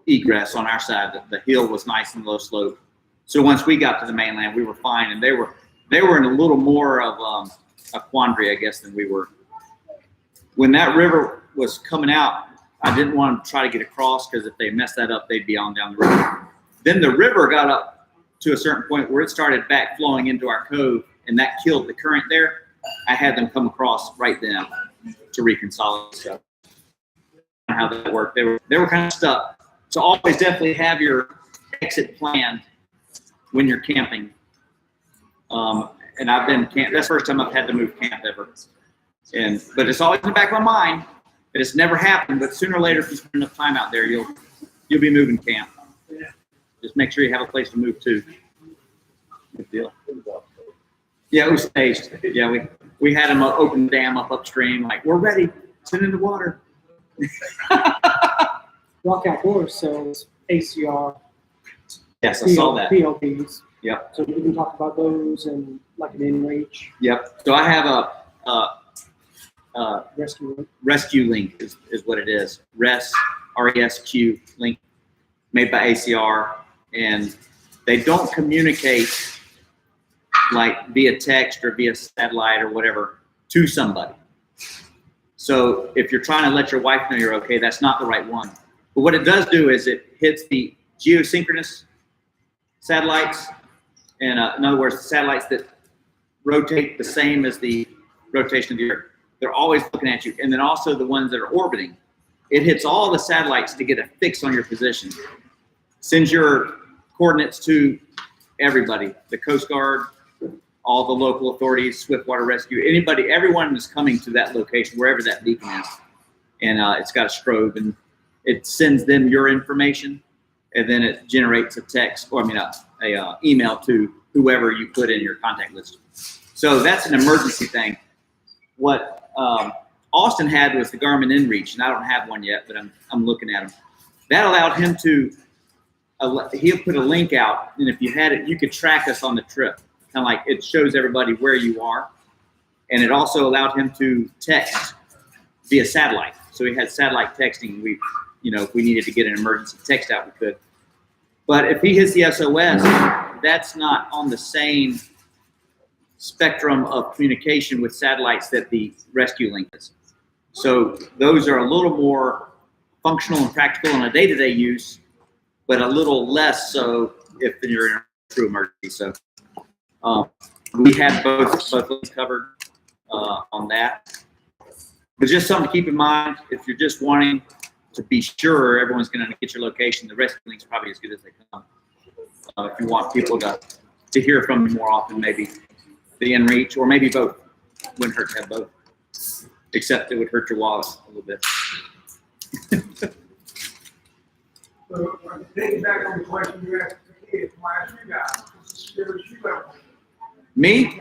egress on our side. The hill was nice and low slope. So once we got to the mainland, we were fine, and they were in a little more of a quandary, I guess, than we were. When that river was coming out, I didn't want to try to get across because if they messed that up, they'd be on down the river. Then the river got up to a certain point where it started back flowing into our cove, and that killed the current there. I had them come across right then to reconcile stuff. How that worked. They were kind of stuck. So always definitely have your exit planned when you're camping. And I've been that's the first time I've had to move camp ever. But it's always in the back of my mind. It's never happened, but sooner or later, if you spend enough time out there, you'll be moving camp. Just make sure you have a place to move to. Good deal. Yeah, it was staged. Yeah, we had them open the dam up upstream. Like, we're ready. Send in the water. Rock Outdoors sells ACR. Yes, I saw that. PLPs. Yep. So we can talk about those and like an inReach. Yep. So I have a rescue link is what it is. RESQ link made by ACR, and they don't communicate like via text or via satellite or whatever to somebody. So if you're trying to let your wife know you're okay, that's not the right one. But what it does do is it hits the geosynchronous satellites, and in other words, the satellites that rotate the same as the rotation of the Earth. They're always looking at you. And then also the ones that are orbiting. It hits all the satellites to get a fix on your position. Sends your coordinates to everybody, the Coast Guard, all the local authorities, Swiftwater Rescue, anybody, everyone is coming to that location, wherever that beacon is. And it's got a strobe, and it sends them your information, and then it generates a text, or a email to whoever you put in your contact list. So that's an emergency thing. What Austin had was the Garmin inReach, and I don't have one yet, but I'm looking at them. That allowed him to, he'll put a link out, and if you had it, you could track us on the trip. Kind of like it shows everybody where you are. And it also allowed him to text via satellite. So he had satellite texting. If we needed to get an emergency text out, we could. But if he hits the SOS, that's not on the same spectrum of communication with satellites that the rescue link is. So those are a little more functional and practical on a day-to-day use, but a little less so if you're in a true emergency. So we had both covered on that. But just something to keep in mind, if you're just wanting to be sure everyone's going to get your location, the rescue link's probably as good as they come. If you want people to hear from you more often, maybe the inReach, or maybe both. Wouldn't hurt to have both, except it would hurt your wallet a little bit. So, taking back on the question you asked the kids, why ask you guys? Me?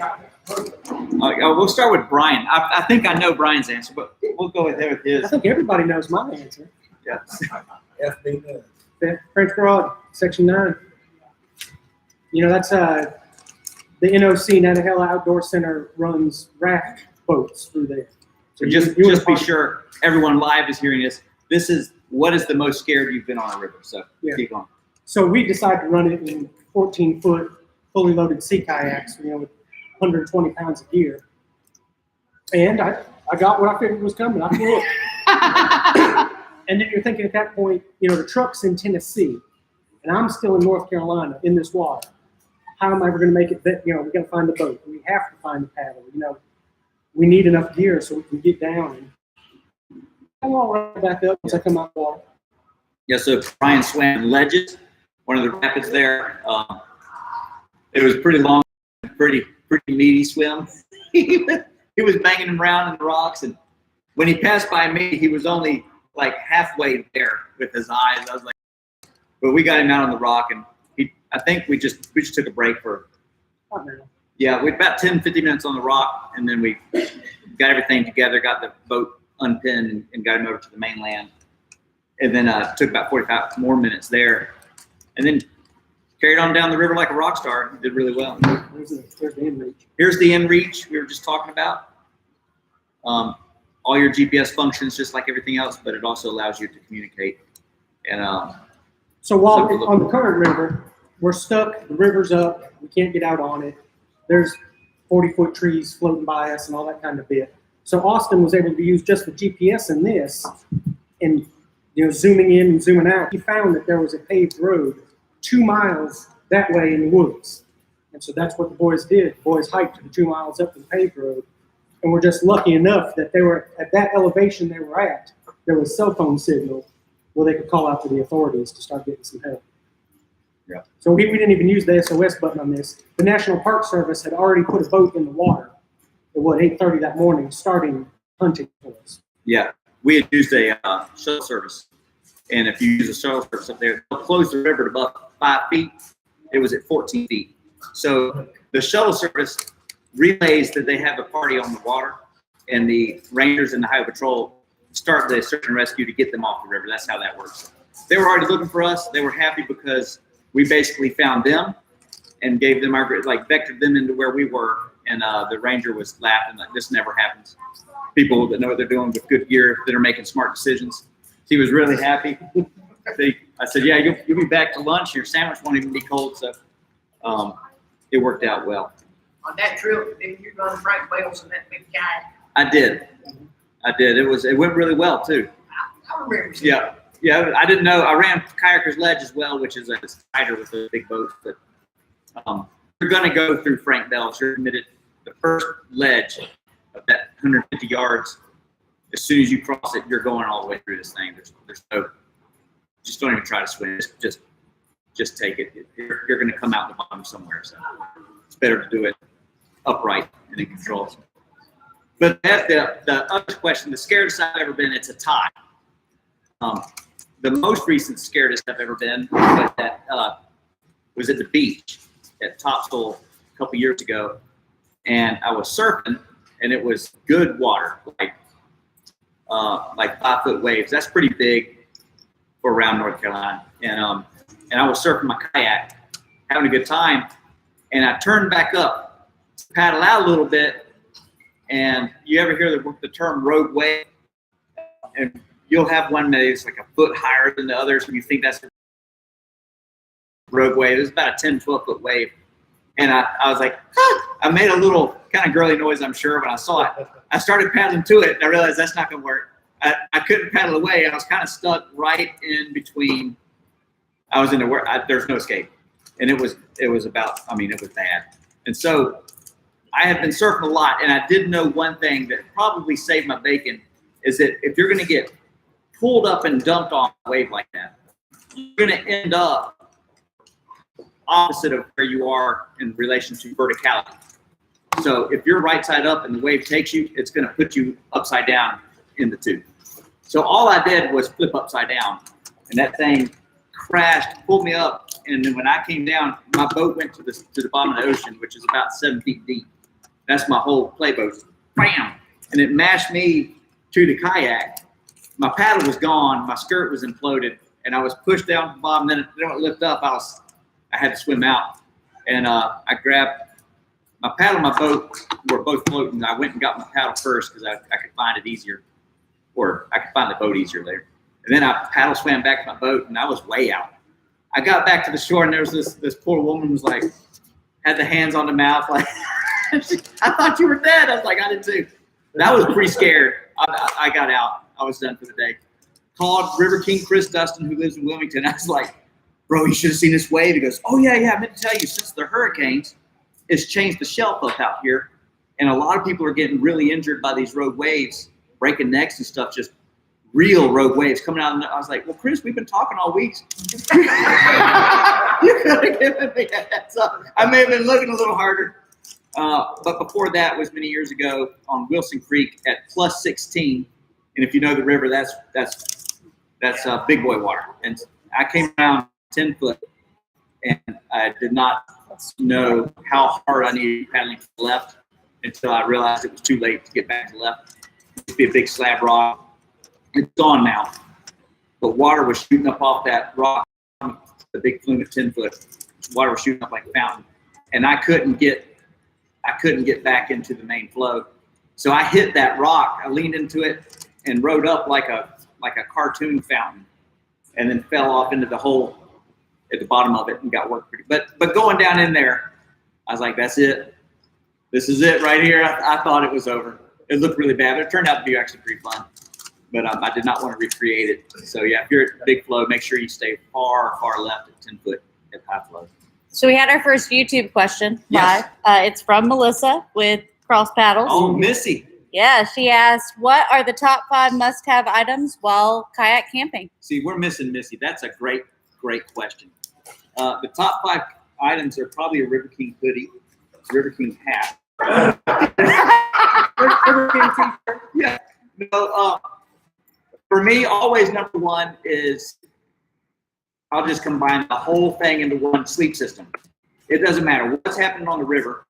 We'll start with Brian. I think I know Brian's answer, but we'll go with his. I think everybody knows my answer. Yeah. French Broad, Section 9. That's the NOC, Nantahala Outdoor Center, runs raft boats through there. So just be sure everyone live is hearing this. This is what is the most scared you've been on a river. So keep going. So we decided to run it in 14-foot fully loaded sea kayaks, with 120 pounds of gear. And I got what I figured was coming. I flew it. And then you're thinking at that point, the truck's in Tennessee. and I'm still in North Carolina in this water. How am I ever going to make it? We got to find the boat. We have to find the paddle. We need enough gear so we can get down. And I'm all right back up once I come out of the water. Yeah, so Brian swam ledges, one of the rapids there. It was pretty long, pretty meaty swim. He was banging him around in the rocks, and when he passed by me, he was only like halfway there with his eyes. I was like, but we got him out on the rock, and I think we just took a break for, yeah, we about 10, 15 minutes on the rock, and then we got everything together, got the boat unpinned, and got him over to the mainland. And then took about 45 more minutes there, and then carried on down the river like a rock star. Did really well. Here's the end reach. Here's the end reach we were just talking about. All your GPS functions just like everything else, but it also allows you to communicate. And so while we're on the current river, we're stuck. The river's up. We can't get out on it. There's 40-foot trees floating by us and all that kind of bit. So Austin was able to use just the GPS in this, and zooming in and zooming out. He found that there was a paved road 2 miles that way in the woods. And so that's what the boys did. The boys hiked the 2 miles up the paved road. And we're just lucky enough that they were at that elevation they were at. There was cell phone signal where they could call out to the authorities to start getting some help. Yeah. So we didn't even use the SOS button on this. The National Park Service had already put a boat in the water at 8:30 that morning, starting hunting for us. yeah, we had used a shuttle service. And if you use a shuttle service up there, they'll close the river to about 5 feet. It was at 14 feet. So the shuttle service relays that they have a party on the water, and the rangers and the highway patrol start the search and rescue to get them off the river. That's how that works. They were already looking for us. They were happy because we basically found them and gave them vectored them into where we were. And the ranger was laughing like, this never happens. People that know what they're doing with good gear that are making smart decisions. He was really happy. I said, yeah, you'll be back to lunch. Your sandwich won't even be cold. So it worked out well. On that trip, didn't you run Frank Bales in that big kayak? I did. It went really well too. I remember seeing Yeah. Yeah, I didn't know. I ran Kayaker's Ledge as well, which is a spider with a big boat. But you're going to go through Frank Bell's. You're admitted the first ledge of that 150 yards. As soon as you cross it, you're going all the way through this thing. There's no, just don't even try to swim. Just take it. You're going to come out the bottom somewhere. So it's better to do it upright and in control. But that's the other question. The scariest I've ever been, it's a tie. The most recent scariest I've ever been was at the beach at Topsail a couple years ago, and I was surfing, and it was good water, like 5 foot waves. That's pretty big for around North Carolina. And I was surfing my kayak, having a good time, and I turned back up to paddle out a little bit. And you ever hear the term rogue wave? And you'll have one that is like a foot higher than the others, and you think that's a rogue wave. It was about a 10, 12 foot wave. And I was like, ah! I made a little kind of girly noise, I'm sure, when I saw it. I started paddling to it, and I realized that's not going to work. I couldn't paddle away. I was kind of stuck right in between. I was in there's no escape. And it was about, it was bad. And so I have been surfing a lot, and I did know one thing that probably saved my bacon is that if you're going to get pulled up and dumped on a wave like that, you're going to end up opposite of where you are in relation to verticality. So if you're right side up and the wave takes you, it's going to put you upside down in the tube. So all I did was flip upside down, and that thing crashed, pulled me up, and then when I came down, my boat went to the bottom of the ocean, which is about 7 feet deep. That's my whole play boat. Bam! And it mashed me to the kayak. My paddle was gone, my skirt was imploded, and I was pushed down to the bottom. Then when it lifted up, I had to swim out. And I grabbed my paddle and my boat were both floating. I went and got my paddle first because I could find it easier, or I could find the boat easier later. And then I paddle swam back to my boat, and I was way out. I got back to the shore, and there was this poor woman was like, had the hands on the mouth, like, I thought you were dead. I was like, I did too. And I was pretty scared. I got out. I was done for the day. Called River King Chris Dustin, who lives in Wilmington. I was like, bro, you should have seen this wave. He goes, oh yeah, I meant to tell you, since the hurricanes, it's changed the shelf up out here. And a lot of people are getting really injured by these rogue waves, breaking necks and stuff, just real rogue waves coming out. And I was like, well, Chris, we've been talking all week. You could have given me a heads up. I may have been looking a little harder. But before that was many years ago on Wilson Creek at plus 16. And if you know the river, that's big boy water. And I came around 10 foot, and I did not know how hard I needed paddling to the left until I realized it was too late to get back to the left. It used to be a big slab rock. It's gone now. But water was shooting up off that rock, the big flume at 10 foot. Water was shooting up like a fountain. And I couldn't get back into the main flow. So I hit that rock, I leaned into it and rode up like a cartoon fountain, and then fell off into the hole at the bottom of it and got worked pretty. But going down in there, I was like, that's it. This is it right here. I thought it was over. It looked really bad, but it turned out to be actually pretty fun. But I did not want to recreate it. So yeah, if you're at big flow, make sure you stay far, far left at 10 foot at high flow. So we had our first YouTube question Yes. live. It's from Melissa with Cross Paddles. Oh, Missy. Yeah, she asked, what are the top 5 must-have items while kayak camping? See, we're missing Missy. That's a great question. The top 5 items are probably a River King hoodie, River King hat. River King t-shirt. Yeah. No, for me, always number 1 is I'll just combine the whole thing into one sleep system. It doesn't matter what's happening on the river.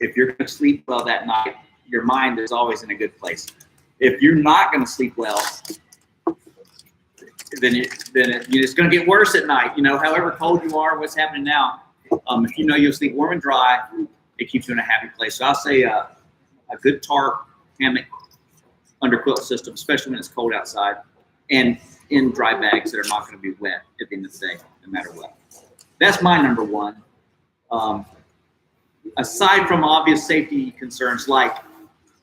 If you're going to sleep well that night, your mind is always in a good place. If you're not going to sleep well, then it's going to get worse at night. You know, however cold you are, what's happening now. If you know you'll sleep warm and dry, it keeps you in a happy place. So I'll say a good tarp, hammock, underquilt system, especially when it's cold outside, and in dry bags that are not going to be wet at the end of the day, no matter what. That's my number 1. Aside from obvious safety concerns, like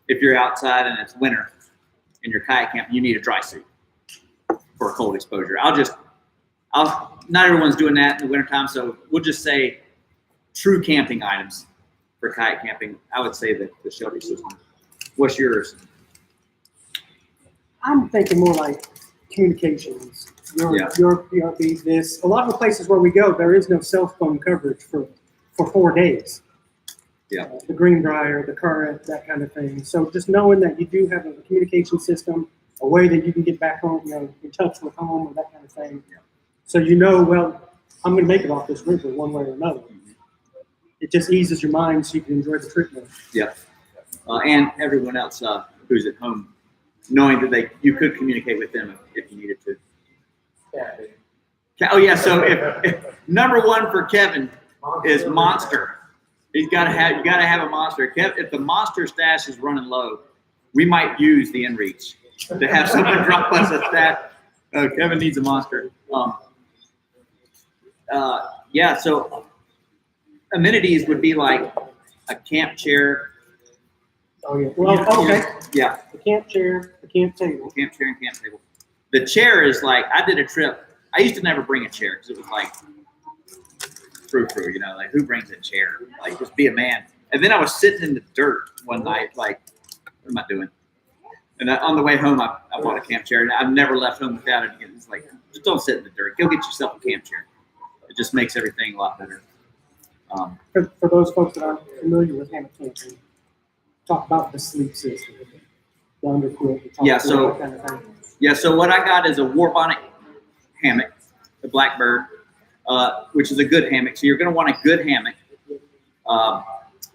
if you're outside and it's winter and you're kayak camping, you need a dry suit for a cold exposure. Not everyone's doing that in the wintertime, so we'll just say true camping items for kayak camping. I would say the shelter system. What's yours? I'm thinking more like communications. Yeah. Your PRB, this. A lot of the places where we go, there is no cell phone coverage for 4 days. Yeah. The Greenbrier, the Current, that kind of thing. So just knowing that you do have a communication system, a way that you can get back home, in touch with home or that kind of thing. Yeah. So well, I'm going to make it off this river one way or another. Mm-hmm. It just eases your mind so you can enjoy the trip more. Yeah. And everyone else who's at home, knowing that you could communicate with them if you needed to. Oh yeah. So if number 1 for Kevin is Monster. You gotta have a Monster. If the Monster stash is running low, we might use the inReach to have someone drop us a stash. Kevin needs a Monster. Yeah. So amenities would be like a camp chair. Oh yeah. Well, okay. Yeah. The camp chair, the camp table. Camp chair and camp table. The chair is like, I did a trip. I used to never bring a chair because it was like, like who brings a chair? Like just be a man. And then I was sitting in the dirt one night, like, what am I doing? And on the way home, I bought a camp chair, and I've never left home without it again. It's like, just don't sit in the dirt. Go get yourself a camp chair. It just makes everything a lot better. For those folks that aren't familiar with hammock camping, talk about the sleep system, the underquilt. Yeah, so that kind of thing. Yeah, so what I got is a war bonnet hammock, the Blackbird, which is a good hammock. So you're going to want a good hammock.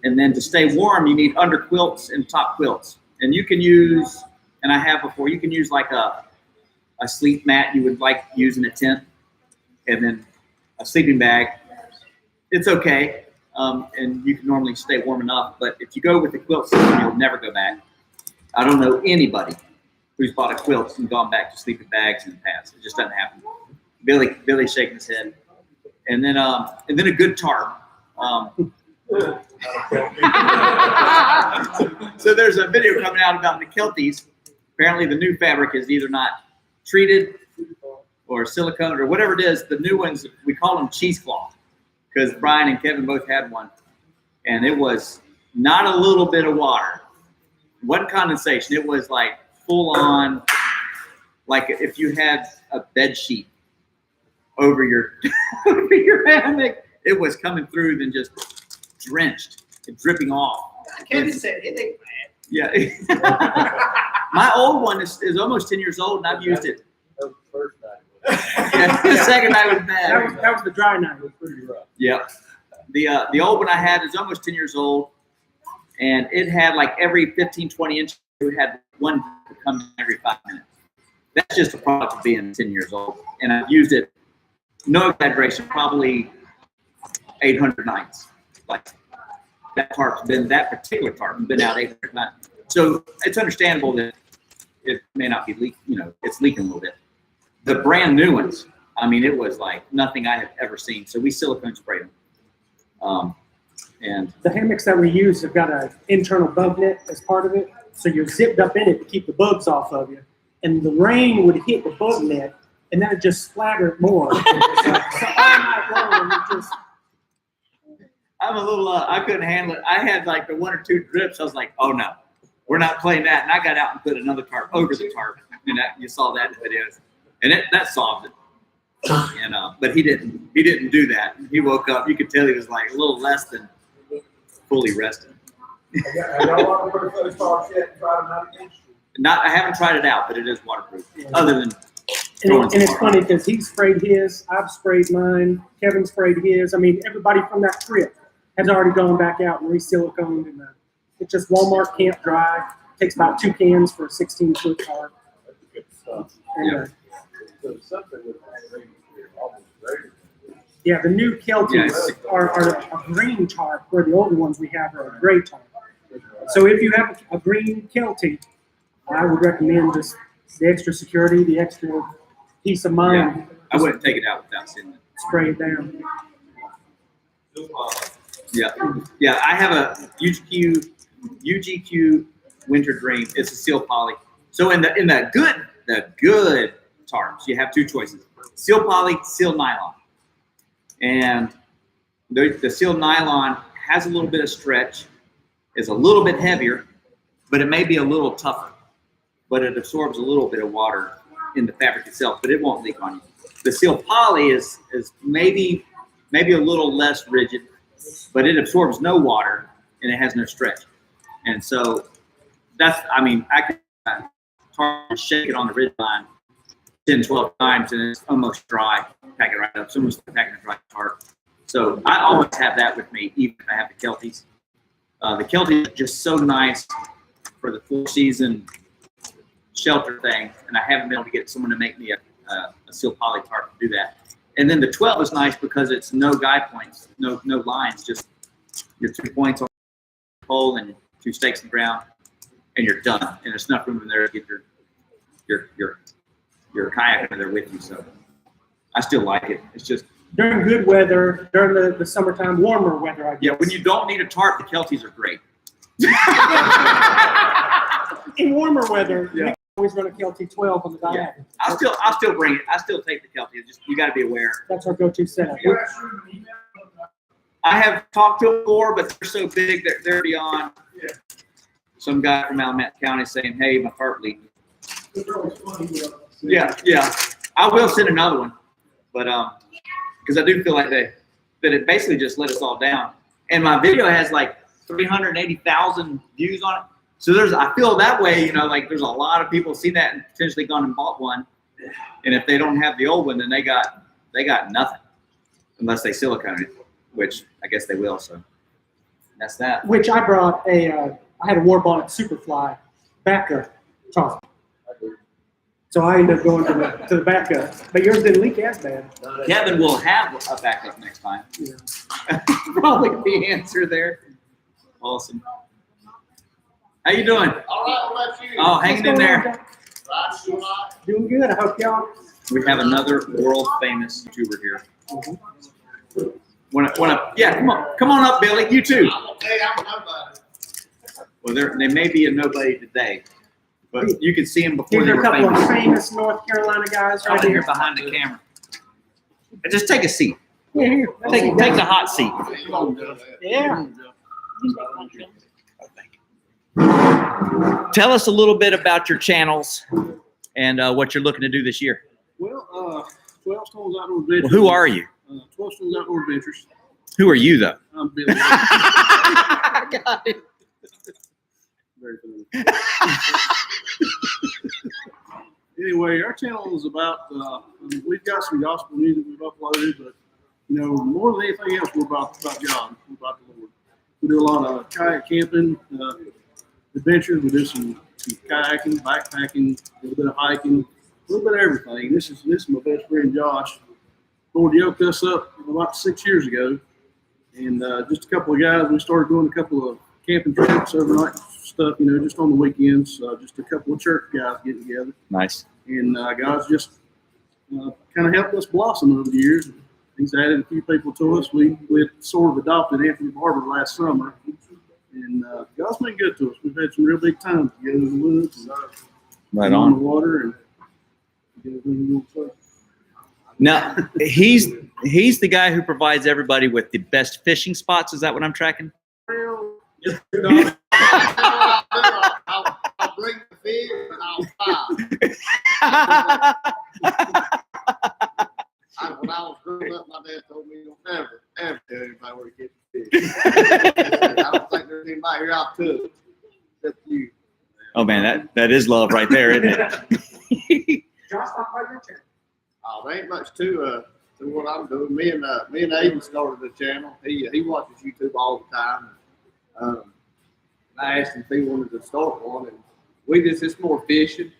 And then to stay warm, you need underquilts and top quilts. And you can use, and I have before, you can use like a sleep mat you would like use in a tent, and then a sleeping bag. It's okay, and you can normally stay warm enough. But if you go with the quilt system, you'll never go back. I don't know anybody who's bought a quilt and gone back to sleeping bags in the past. It just doesn't happen. Billy's shaking his head. And then a good tarp. So there's a video coming out about the Kelties. Apparently the new fabric is either not treated or silicone or whatever it is. The new ones, we call them cheesecloth because Brian and Kevin both had one. And it was not a little bit of water. It wasn't condensation. It was like full on, like if you had a bed sheet over your, over your hammock, it was coming through and just drenched and dripping off. Kevin said it ain't bad. Yeah. My old one is almost 10 years old and I've used it. Yeah, the second night was bad. That was the dry night. Yeah. The old one I had is almost 10 years old, and it had like every 15, 20 inches, it had one come in every 5 minutes. That's just a product of being 10 years old. And I've used it, no exaggeration, probably 800 nights. Like that particular tarp has been out 800 nights. So it's understandable that it may not be leaking, it's leaking a little bit. The brand new ones, I mean, it was like nothing I have ever seen. So we silicone sprayed them. And the hammocks that we use have got an internal bug net as part of it. So you're zipped up in it to keep the bugs off of you. And the rain would hit the bug net and then it just splattered more. So all night long, it just... I'm a little, I couldn't handle it. I had like the 1 or 2 drips. I was like, oh no, we're not playing that. And I got out and put another tarp over the tarp. And you saw that in the videos. And that solved it. And but he didn't do that. He woke up. You could tell he was like a little less than fully rested. I haven't tried it out, but it is waterproof. Yeah. Other than and it's funny because he sprayed his, I've sprayed mine, Kevin sprayed his. I mean, everybody from that trip has already gone back out and re-siliconed. And it's just Walmart Camp Dry. Takes about 2 cans for a 16-foot tarp. That's good stuff. Yeah. Yeah, the new Kelties are a green tarp, where the older ones we have are a gray tarp. So if you have a green Keltie, I would recommend just the extra security, the extra peace of mind. Yeah, I wouldn't take it out without seeing it. Spray it down. Yeah. I have a UGQ Winter Dream. It's a seal poly. So in the good tarps, you have 2 choices: seal poly, seal nylon. And the seal nylon has a little bit of stretch, is a little bit heavier, but it may be a little tougher. But it absorbs a little bit of water in the fabric itself, but it won't leak on you. The seal poly is maybe a little less rigid, but it absorbs no water and it has no stretch. And so I can shake it on the ridge line 10, 12 times and it's almost dry. Pack it right up. It's almost like packing a dry tarp. So I always have that with me, even if I have the Kelties. The Kelties are just so nice for the 4-season shelter thing, and I haven't been able to get someone to make me a seal poly tarp to do that. And then the 12 is nice because it's no guy points, no lines, just your 2 points on the pole and 2 stakes in the ground, and you're done. And there's enough room in there to get your kayak in there with you. So I still like it. It's just During good weather, during the summertime, warmer weather, I guess. yeah. When you don't need a tarp, the Kelties are great. In warmer weather, Yeah. we always run a Keltie 12 on the diagonal. I'll still bring it. I still take the Keltie. Just you got to be aware. That's our go-to setup. I have talked to them before, but they're so big that they're beyond. Some guy from Alamance County saying, "Hey, my tarp leaked." Yeah. I will send another one, but because I do feel like that it basically just let us all down. And my video has like 380,000 views on it. So I feel that way, like there's a lot of people seen that and potentially gone and bought one. And if they don't have the old one, then they got nothing unless they silicone it, which I guess they will. So that's that. Which I brought I had a Warbonnet Superfly backup tarp. So I ended up going to the backup. But yours didn't leak as bad. Kevin will have a backup next time. Yeah. Probably the answer there. Awesome. How you doing? All right, what about you? Oh, hanging in there. Doing good. I hope y'all. We have another world famous YouTuber here. Yeah, come on up, Billy. You too. I'm okay, I'm nobody. Well, they may be a nobody today, but you could see them before These they are a were couple famous. of famous North Carolina guys Right right here here. behind the camera. And just take a seat. Yeah, here. Take the hot seat. Yeah. Tell us a little bit about your channels and what you're looking to do this year. Well, 12 Stones Outdoor Well, Adventures. who are you? 12 Stones Outdoor Adventures. Who are you, though? I'm Billy. Got it. Very funny. Anyway, our channel is about, we've got some gospel music we've uploaded, but, you know, more than anything else, we're about God. We're about the Lord. We do a lot of kayak camping, adventures. We do some kayaking, backpacking, a little bit of hiking, a little bit of everything. This is my best friend, Josh. Lord yoked us up about 6 years ago. And just a couple of guys, we started doing a couple of camping trips, overnight stuff, you know, just on the weekends. Just a couple of church guys getting together. Nice. And God's just kind of helped us blossom over the years. He's added a few people to us. We had sort of adopted Anthony Barber last summer. And God's been good to us. We've had some real big times together in the woods and Right on the on. water. And anything you want to say? Now, he's the guy who provides everybody with the best fishing spots. Is that what I'm tracking? I'll bring the fish and I'll when I was growing up, my dad told me you'll never, ever tell anybody where to get the fish. I don't think there's anybody here out to it except you. Oh man, that is love right there, isn't it? Josh, talk about your channel. There ain't much to what I'm doing. Me and Aiden started the channel. He watches YouTube all the time. I asked him if he wanted to start one, and it's more fishing.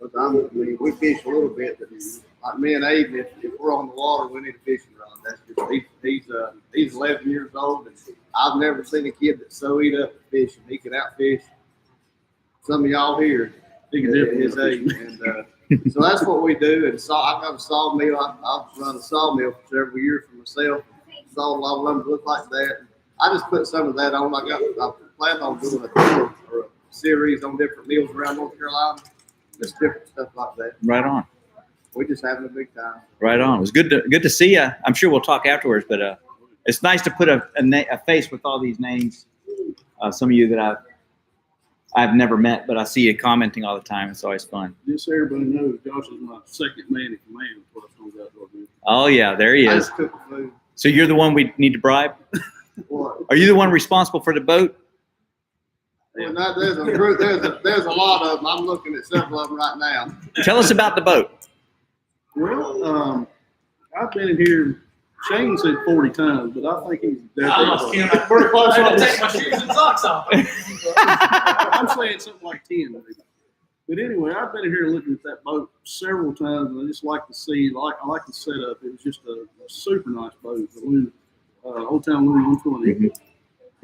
We fish a little bit, but like me and Aiden, if we're on the water, we need a fishing rod. That's just he's 11 years old, and I've never seen a kid that's so eat up at fishing. He can outfish some of y'all here. He can definitely his age, and so that's what we do. And I've got a sawmill. I've run a sawmill for several years for myself. Sawed a lot of lumber look like that. I just put some of that on. I plan on doing a tour or a series on different mills around North Carolina. Just different stuff like that. Right on. We're just having a big time. Right on. It was good to see you. I'm sure we'll talk afterwards, but it's nice to put a face with all these names. Some of you that I've never met, but I see you commenting all the time. It's always fun. Just so everybody knows, Josh is my second man in command of 12 Stones Outdoor Adventures. Oh yeah, there he I is. just cook the food. So you're the one we need to bribe? What? Are you the one responsible for the boat? Well, no, there's a group. There's a lot of them. I'm looking at several of them right now. Tell us about the boat. Well, I've been in here, Shane said 40 times, but I think he's definitely. Pretty close. I'm gonna take my shoes and socks off. I'm saying something like 10, maybe. But anyway, I've been in here looking at that boat several times, and I just like to see, I like the setup. It was just a super nice boat, the Old Town Louis 120. Mm-hmm.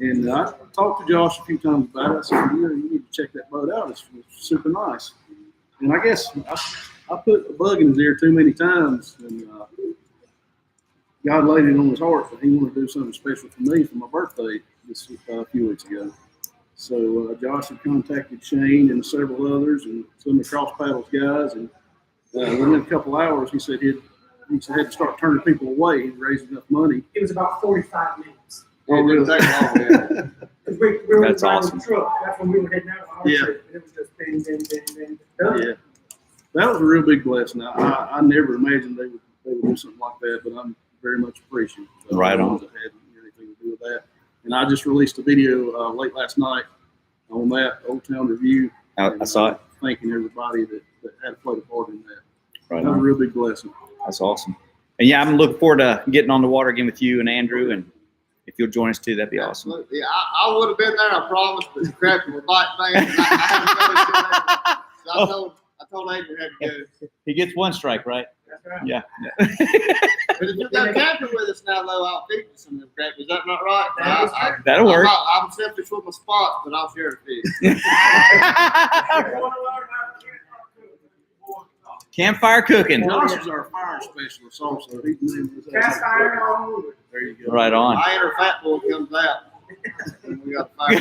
And I talked to Josh a few times about it. I said, you need to check that boat out. It's super nice. And I guess I put a bug in his ear too many times, and God laid it on his heart that he wanted to do something special for me for my birthday just a few weeks ago. So Josh had contacted Shane and several others and some of the Cross Paddles guys, and within a couple hours, he said he had to start turning people away. He'd raised enough money. It was about 45 minutes. It didn't take long. Yeah. Because we were That's driving awesome. the truck. That's when we were heading out on our Yeah. trip. And it was just bing, bing, bing, bing. Done. Yeah, that was a real big blessing. I never imagined they would do something like that, but I'm very much appreciative. of Right the on. ones that had anything to do with that. And I just released a video late last night on that Old Town Review. I saw it. Thanking everybody that had played a part in that. Right That was a on. real big blessing. That's awesome. And yeah, I'm looking forward to getting on the water again with you and Andrew. And if you'll join us too, that'd be awesome. Absolutely. Yeah, I would have been there, I promise, but the crap was bite thing. I told Adrian had to go. He gets one strike, right? That's right. Yeah. But if you're camping with us now, though, I'll feed you some of them crap. Is that not right? That is right. That'll work. I'm selfish with my spots, but I'll share the fish. Campfire cooking. Josh is our fire specialist also. He's named Cast iron all over. There you go. Right on. My inner fat boy comes out. And we got fire.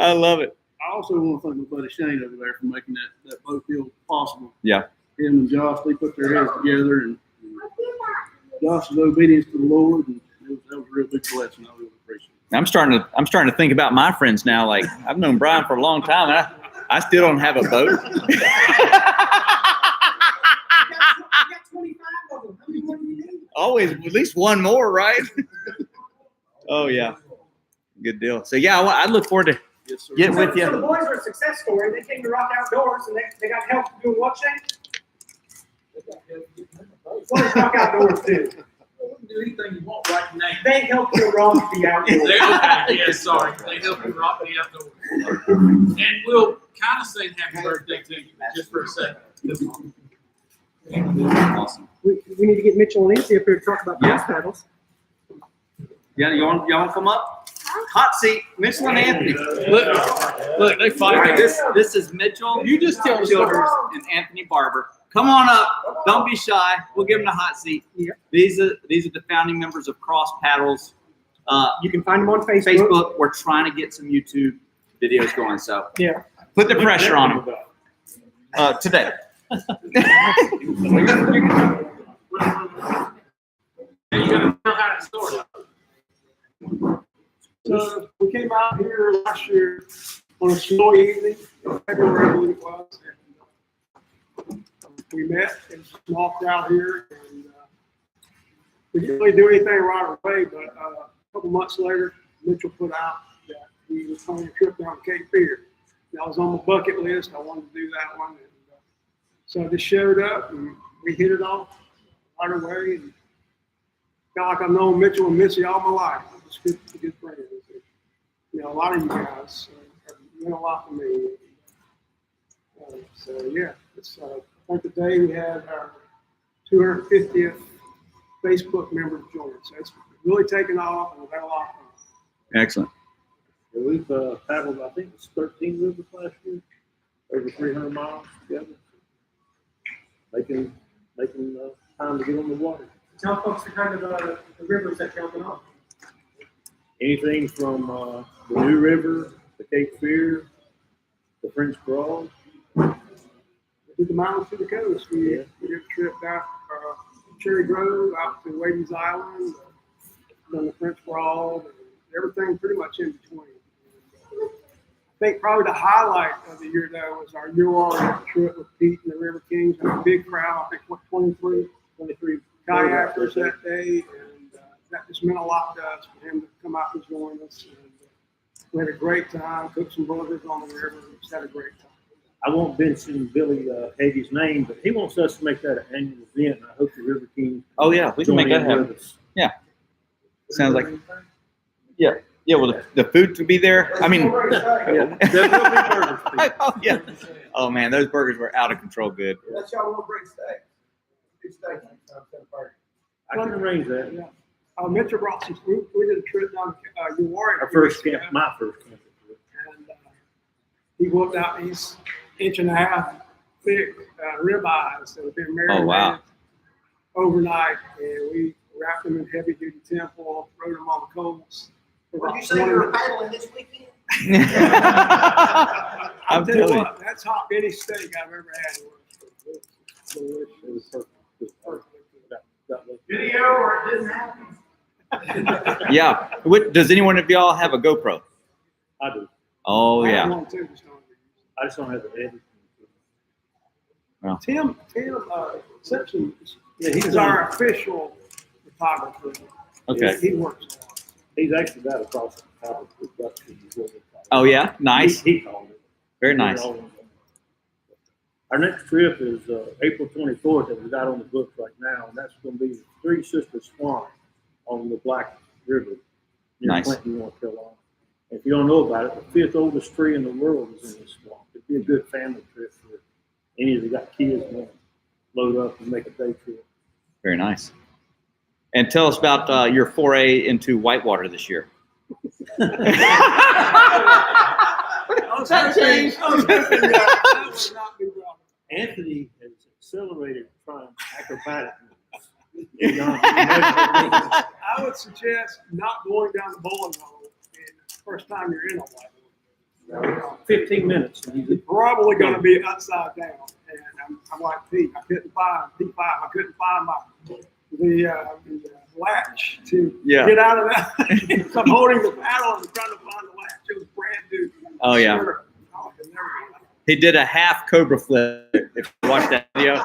I love it. I also want to thank my buddy Shane over there for making that boat deal possible. Yeah. Him and Josh, they put their heads together, and Josh's obedience to the Lord, and that was a real big blessing. I really appreciate it. I'm starting to think about my friends now. Like, I've known Brian for a long time, and I still don't have a boat. Always at least one more, right? Oh yeah, good deal. So yeah, I look forward to getting with you. So the boys are a success story. They came to Rock Outdoors, and they got help doing what, Shane? What does Rock Outdoors do? Do anything you want right now. They help you rock the outdoors. Yes, sorry. They help you rock the outdoors. And we'll kind of say happy birthday to you just for a second. Awesome. We need to get Mitchell and Nancy up here to talk about Yeah. bass paddles. Yeah, y'all want to come up? Hot seat, Mitchell and Anthony. Look, they All fight. right, this is Mitchell. You just tell the Childers and Anthony Barber. Come on up. Don't be shy. We'll give them the hot seat. Yeah. These are the founding members of Cross Paddles. You can find them on Facebook. Facebook. We're trying to get some YouTube videos going. So Yeah. put the pressure on them today. You gotta know how it started. So we came out here last year on a snowy evening, February, I believe it was. And we met in a small crowd here, and we didn't really do anything right away. But a couple months later, Mitchell put out that he was planning a trip down to Cape Fear. That was on my bucket list. I wanted to do that one, and so I just showed up, and we hit it off right away. And felt like I've known Mitchell and Missy all my life. Just good friends. You know, a lot of you guys have meant a lot to me. So yeah, it's I think today we had our 250th Facebook member join. So it's really taken off, and we've had a lot of fun. Excellent. Yeah, we've paddled, I think it's 13 rivers last year, over 300 miles together. Making time to get on the water. Tell folks the kind of the rivers that you're on. Anything from the New River, the Cape Fear, the French Broad. We did the mountains to the coast. We did a trip down Cherry Grove out to Wadey's Island, done the French Broad, and everything pretty much in between. I think probably the highlight of the year though was our New Orleans trip with Pete and the River Kings. A big crowd, I think 23 kayakers that day, and that just meant a lot to us for him to come out and join us. And we had a great time, cooked some burgers on the river, and just had a great time. I won't mention Billy Hagee's name, but he wants us to make that an annual event. And I hope the River King. Oh yeah, we can make that happen. Yeah. Sounds like. Yeah. Yeah, well, the food to be there. I mean, oh yeah. Oh man, those burgers were out of control good. That's y'all want to bring steak. Big steak. I can arrange that. Yeah. Mitchell brought some fruit. We did a trip down to New Orleans. Our first camp, my first camp. And he whipped out these 1.5 inch thick ribeyes that have been marinated overnight, and we wrapped them in heavy duty temple, threw them on the coals. Did you say you were paddling this weekend? I'll tell you what, that's hot any steak I've ever had. Video or it didn't happen? Yeah. Does anyone of y'all have a GoPro? I do. Oh I yeah. have one too, I just don't have the edit. Well. Tim Simpson, Yeah, he's our official photographer. Okay. He works. He's actually got across the top of production. Oh yeah, nice. He called it. Very nice. Our next trip is April 24th that we got on the books right now, and that's going to be Three Sisters Swamp on the Black River near Nice. Clinton, North Carolina. And if you don't know about it, the 5th oldest tree in the world is in this swamp. It'd be a good family trip for any of you got kids and want to load up and make a day trip. Very nice. And tell us about your foray into whitewater this year. That changed. Anthony has accelerated trying acrobatic moves. I would suggest not going down the bowling hole the first time you're in a whitewater. 15 minutes. And he's Probably going to be upside down. And I'm like Pete. I couldn't find P5. I couldn't find the latch to get out of that. So I'm holding the paddle and trying to find the latch. It was brand new. Oh yeah. Sure. Oh, I could never get it. He did a half cobra flip. If you watch that video,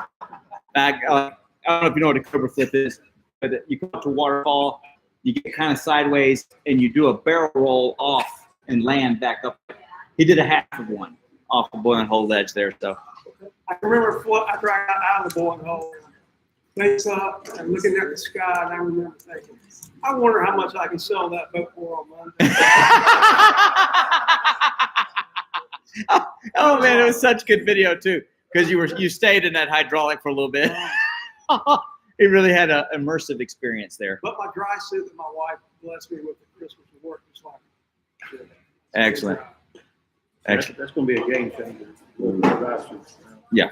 back. I don't know if you know what a cobra flip is, but you come up to a waterfall, you get kind of sideways, and you do a barrel roll off and land back up. He did a half of one off the boiling hole ledge there. So I can remember after I got out of the boiling hole, face up and looking at the sky, and I remember thinking, I wonder how much I can sell that boat for on Monday. oh man, it was such a good video too, because you stayed in that hydraulic for a little bit. He really had an immersive experience there. But my dry suit that my wife blessed me with at Christmas would work just like it. Excellent. Excellent. That's going to be a game changer. For dry suits. Yeah.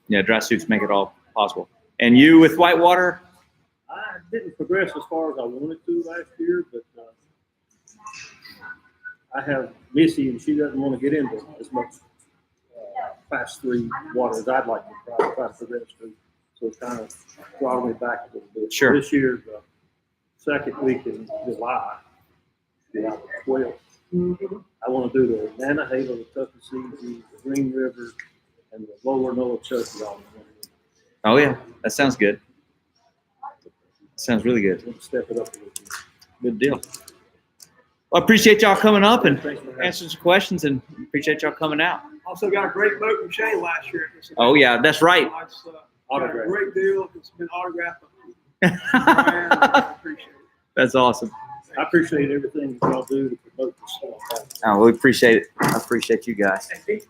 Yeah, dry suits make it all possible. And you with whitewater? I didn't progress as far as I wanted to last year, but I have Missy, and she doesn't want to get into as much fast 3 water as I'd like to try to progress through. So it's kind of throttled me back a little bit. Sure. This year, the second week in July, July 12th, I want to do the Nantahala, the Tuckasegee, the Green River, and the Lower Noachukee all in one. Oh yeah, that sounds good. Sounds really good. Step it up a little bit. Good deal. Well, I appreciate y'all coming up and answering some questions, and appreciate y'all coming out. Also got a great boat from Shane last year. Oh yeah, that's right. It's, got a great deal. It's been autographed. I appreciate it. That's awesome. I appreciate everything that y'all do to promote this stuff. Oh, we appreciate it. I appreciate you guys. You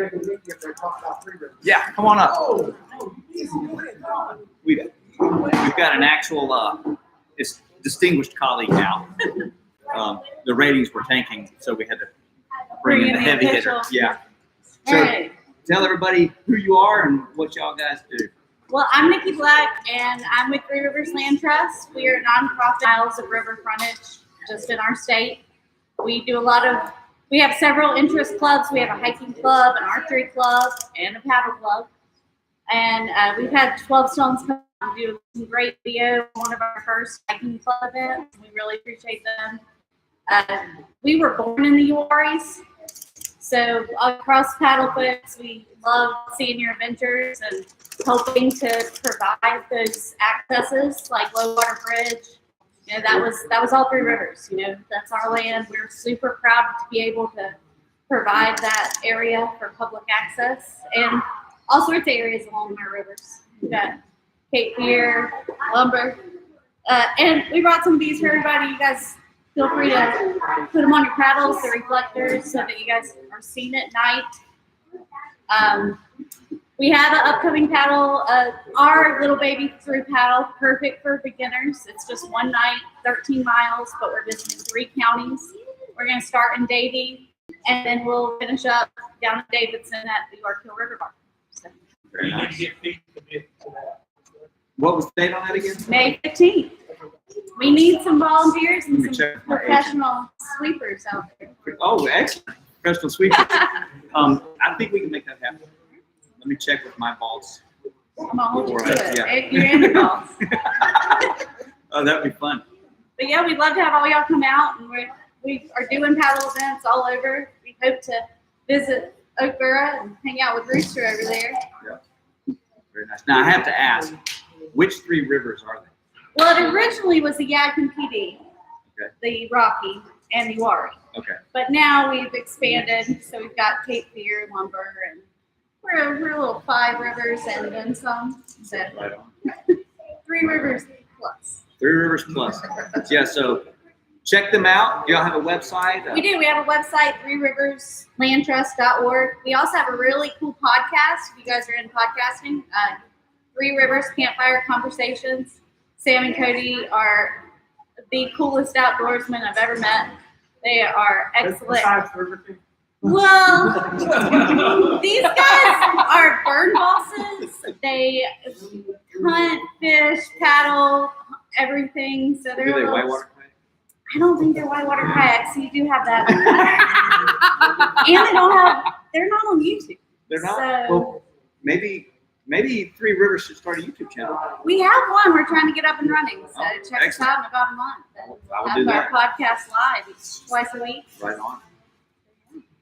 guys can meet me if they talk about 3 rivers. Yeah, come on up. Oh, We've got an actual distinguished colleague now. The ratings were tanking, so we had to bring in the heavy hitter. Yeah. So Hey. tell everybody who you are and what y'all guys do. Well, I'm Nikki Black, and I'm with Three Rivers Land Trust. We are a nonprofit, miles of river frontage just in our state. We have several interest clubs. We have a hiking club, an archery club, and a paddle club. And we've had 12 Stones come and do some great video. One of our first hiking club events. We really appreciate them. We were born in the Uaris. So across paddle folks, we love seeing your adventures and hoping to provide those accesses like low water bridge. You know, that was all 3 rivers. You know, that's our land. We're super proud to be able to provide that area for public access and all sorts of areas along our rivers. We've got Cape Fear, Lumber, and we brought some of these for everybody. You guys feel free to put them on your paddles, the reflectors, so that you guys are seen at night. We have an upcoming paddle, our little baby through paddle, perfect for beginners. It's just one night, 13 miles, but we're visiting 3 counties. We're going to start in Davie, and then we'll finish up down in Davidson at the York Hill River Bar. So, Very nice. What was the date on that again? May 15th. We need some volunteers and Let me some check my professional sweepers out there. Oh, excellent. Professional sweeper. I think we can make that happen. Let me check with my boss. I'm gonna hold you to it. Yeah. You're in the boss. Oh, that'd be fun. But yeah, we'd love to have all y'all come out, and we are doing paddle events all over. We hope to visit Oakboro and hang out with Rooster over there. Yeah. Very nice. Now I have to ask, which 3 rivers are they? Well, it originally was the Yadkin PD, Okay. the Rocky, and the Wari. Okay. But now we've expanded, so we've got Cape Fear, Lumber, and we're a little 5 rivers and then some. So Right on. 3 rivers plus. 3 rivers plus. Yeah. So check them out. Do y'all have a website? We do. We have a website, 3riverslandtrust.org. We also have a really cool podcast. If you guys are in podcasting, 3 Rivers Campfire Conversations. Sam and Cody are the coolest outdoorsmen I've ever met. They are excellent. Well, these guys are bird bosses. They hunt, fish, paddle, everything. So they're Do they a little- whitewater kayak? I don't think they're whitewater kayaks. So you do have that. And they're not on YouTube. They're not. So- Well, maybe Three Rivers should start a YouTube channel. We have one. We're trying to get up and running. So Oh, check us excellent. out in about a month. I will do Have our that. podcast live. It's twice a week. Right on.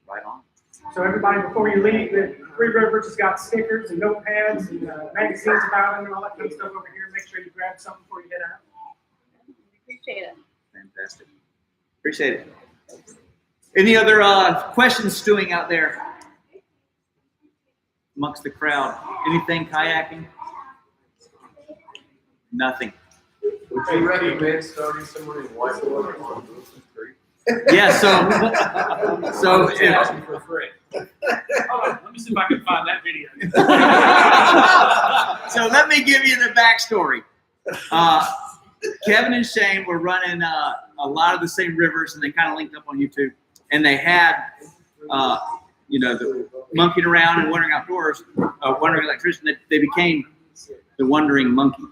Right on. So everybody, before you leave, the Three Rivers has got stickers and notepads and magazines about them and all that kind of stuff over here. Make sure you grab something before you head out. Appreciate it. Fantastic. Appreciate it. Any other questions stewing out there amongst the crowd? Anything kayaking? Nothing. Would you recommend starting somewhere in Whitewater on Wilson Creek? Yeah. So Asking for a friend. Let me see if I can find that video. So let me give you the backstory. Kevin and Shane were running a lot of the same rivers, and they kind of linked up on YouTube. And they had, the monkeying around and wandering outdoors, wandering electrician. They became the wandering monkey,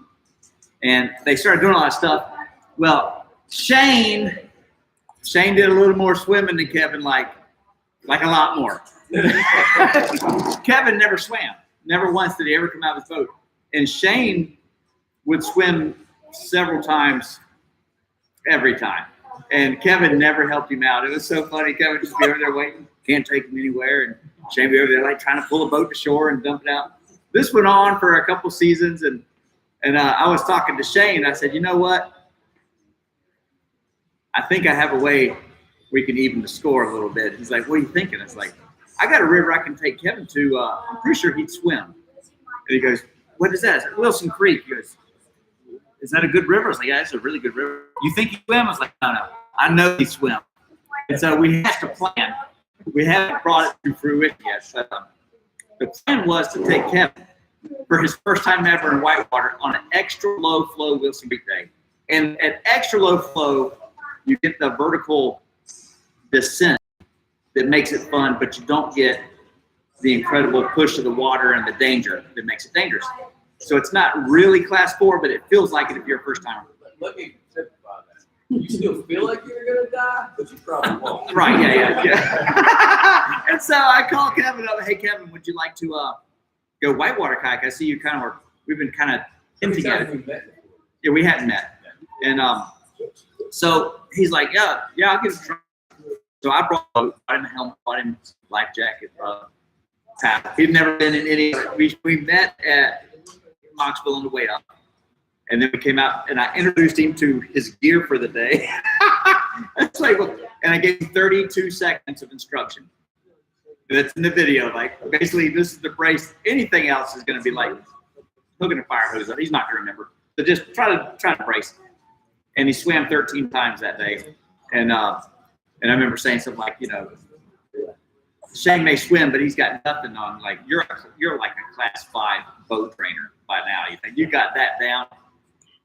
and they started doing a lot of stuff. Well, Shane did a little more swimming than Kevin, like a lot more. Kevin never swam. Never once did he ever come out of his boat. And Shane would swim several times every time. And Kevin never helped him out. It was so funny. Kevin would just be over there waiting. Can't take him anywhere. And Shane would be over there like trying to pull a boat to shore and dump it out. This went on for a couple seasons. And I was talking to Shane. I said, you know what? I think I have a way we can even the score a little bit. He's like, what are you thinking? It's like, I got a river I can take Kevin to. I'm pretty sure he'd swim. And he goes, what is that? I said, Wilson Creek. He goes, is that a good river? I was like, yeah, it's a really good river. You think he swim? I was like, no. I know he swim. And so we have to plan. We haven't brought it to fruition yet. But, the plan was to take Kevin for his first time ever in Whitewater on an extra low flow Wilson Creek day. And at extra low flow, you get the vertical descent that makes it fun, but you don't get the incredible push of the water and the danger that makes it dangerous. So it's not really class 4, but it feels like it if you're a first timer. Let me simplify that. You still feel like you're gonna die, but you probably won't. Right, yeah. And so I called Kevin up. Hey, Kevin, would you like to go whitewater kayak? I see you we've been kind of hinting at it. Yeah, we hadn't met. And so he's like, yeah, I'll give it a try. So I brought him a helmet, bought him a life jacket. He'd never been in any. We met at Knoxville on the way up, and then we came out, and I introduced him to his gear for the day. It's like, and I gave him 32 seconds of instruction. That's in the video. Like, basically, this is the brace. Anything else is going to be like hooking a fire hose up. He's not going to remember. So just try to brace. And he swam 13 times that day, and I remember saying something like, Shane may swim, but he's got nothing on. Like you're like a class 5 boat trainer by now. You think you got that down.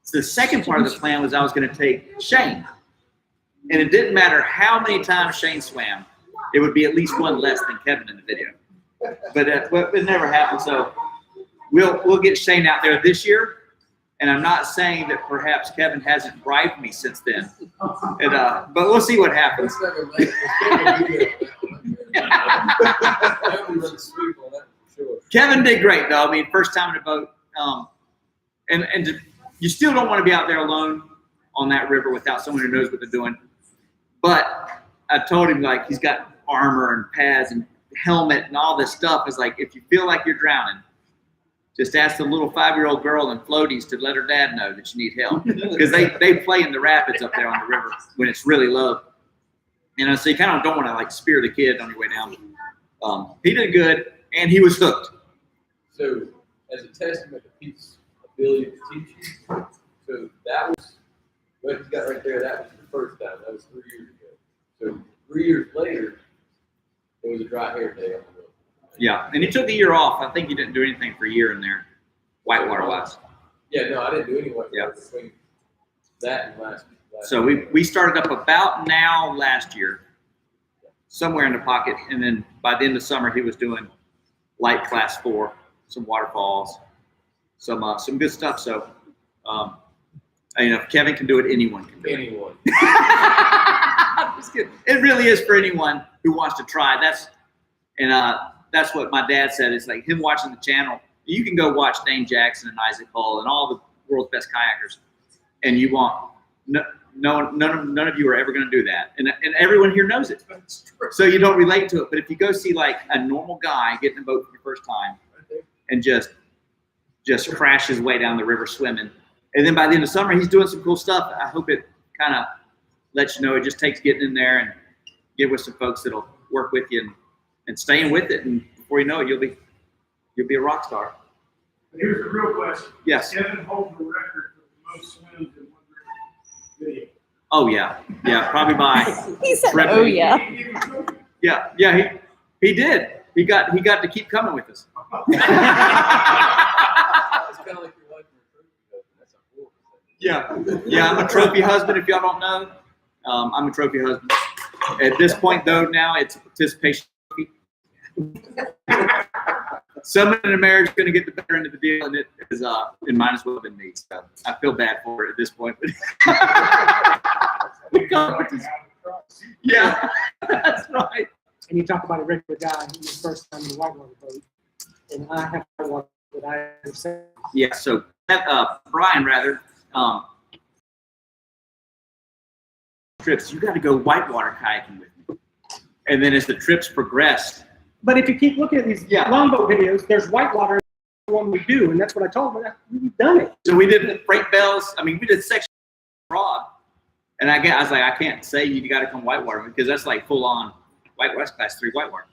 So the second part of the plan was I was going to take Shane, and it didn't matter how many times Shane swam, it would be at least one less than Kevin in the video. But it never happened. So we'll get Shane out there this year. And I'm not saying that perhaps Kevin hasn't bribed me since then. And, but we'll see what happens. Kevin did great, though. I mean, first time in a boat. You still don't want to be out there alone on that river without someone who knows what they're doing. But I told him, like, he's got armor and pads and helmet and all this stuff. It's like, if you feel like you're drowning, just ask the little 5-year-old girl in floaties to let her dad know that you need help. Because they play in the rapids up there on the river when it's really low. So you kind of don't want to, like, spear the kid on your way down. He did good, and he was hooked. So, as a testament to Pete's ability to teach you, so that was, what he's got right there, that was the first time. That was 3 years ago. So, 3 years later, it was a dry hair day on the road. Yeah, and he took a year off. I think he didn't do anything for a year in there, whitewater-wise. Yeah, no, I didn't do any whitewater between that and last. So we started up about now last year, somewhere in the pocket, and then by the end of summer he was doing light class 4, some waterfalls, some good stuff. So, if Kevin can do it, anyone can do it. Anyone. It's good. It really is for anyone who wants to try. That's what my dad said. It's like him watching the channel. You can go watch Dane Jackson and Isaac Hull and all the world's best kayakers, and you won't. None of you are ever going to do that, and everyone here knows it. So you don't relate to it. But if you go see like a normal guy get in a boat for the first time and just crash his way down the river swimming, and then by the end of summer he's doing some cool stuff. I hope it kind of lets you know it just takes getting in there and get with some folks that'll work with you and staying with it, and before you know it, you'll be a rock star. But here's the real question. Yes. Kevin holds the record for the most swims in one video. Oh yeah, probably by. He said, Brett "Oh Lee. yeah." Yeah. He did. He got to keep coming with us. It's kind of like your wife and your trophy. That's a cool. Yeah. I'm a trophy husband. If y'all don't know, I'm a trophy husband. At this point, though, now it's a participation trophy. Someone in a marriage is going to get the better end of the deal, and it might as well have been me. So I feel bad for it at this point. Yeah, that's right. And you talk about a regular guy who's the first time in a whitewater boat, and I have one that I understand. Yeah, so Brian, rather, trips, you got to go whitewater kayaking with me. And then as the trips progressed. But if you keep looking at these longboat videos, there's whitewater one we do, and that's what I told them. We've done it. So we did freight bells. I mean, we did section rod. And I was like, I can't say you got to come whitewater because that's like full on White West Class 3 whitewater.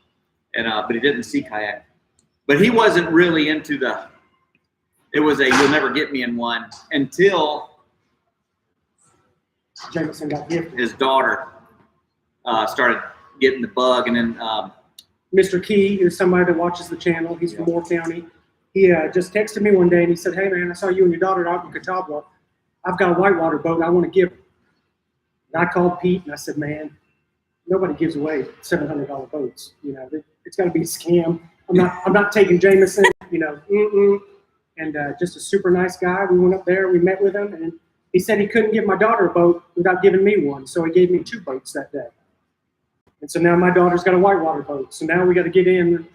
And but he didn't see kayak. But he wasn't really into it was a you'll never get me in one until Jameson got gifted. His daughter started getting the bug, and then Mr. Key is somebody that watches the channel. He's from Moore County. He just texted me one day and he said, "Hey man, I saw you and your daughter out in Catawba. I've got a whitewater boat I want to give her." And I called Pete and I said, "Man, nobody gives away $700 boats. You know, it's got to be a scam. I'm not taking Jameson. You know, And just a super nice guy. We went up there, we met with him, and he said he couldn't give my daughter a boat without giving me one. So he gave me 2 boats that day. And so now my daughter's got a whitewater boat. So now we got to get in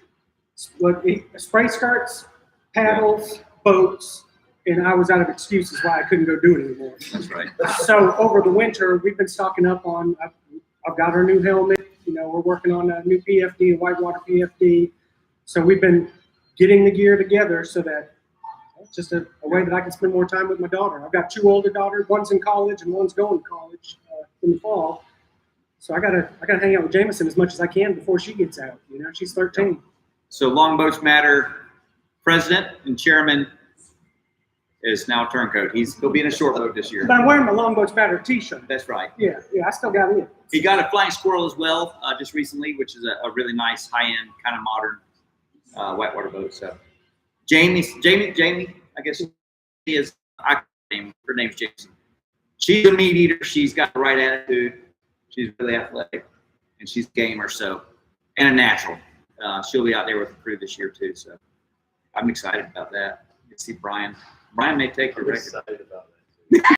spray skirts, paddles, boats, and I was out of excuses why I couldn't go do it anymore. That's right. So over the winter, we've been stocking up on, I've got our new helmet. You know, we're working on a new PFD, a whitewater PFD. So we've been getting the gear together so that it's just a way that I can spend more time with my daughter. I've got 2 older daughters. One's in college and one's going to college in the fall. So I gotta hang out with Jameson as much as I can before she gets out. You know, she's 13. So Longboats Matter president and chairman is now a turncoat. He'll be in a short boat this year. But I'm wearing my Longboats Matter t-shirt. That's right. Yeah, I still got it. He got a Flying Squirrel as well just recently, which is a really nice, high-end, kind of modern whitewater boat. So Jamie, I guess she is. Her name's Jason. She's a meat eater. She's got the right attitude. She's really athletic, and she's a gamer. So, and a natural. She'll be out there with the crew this year too. So, I'm excited about that. You can see Brian. Brian may take your record. Excited about that.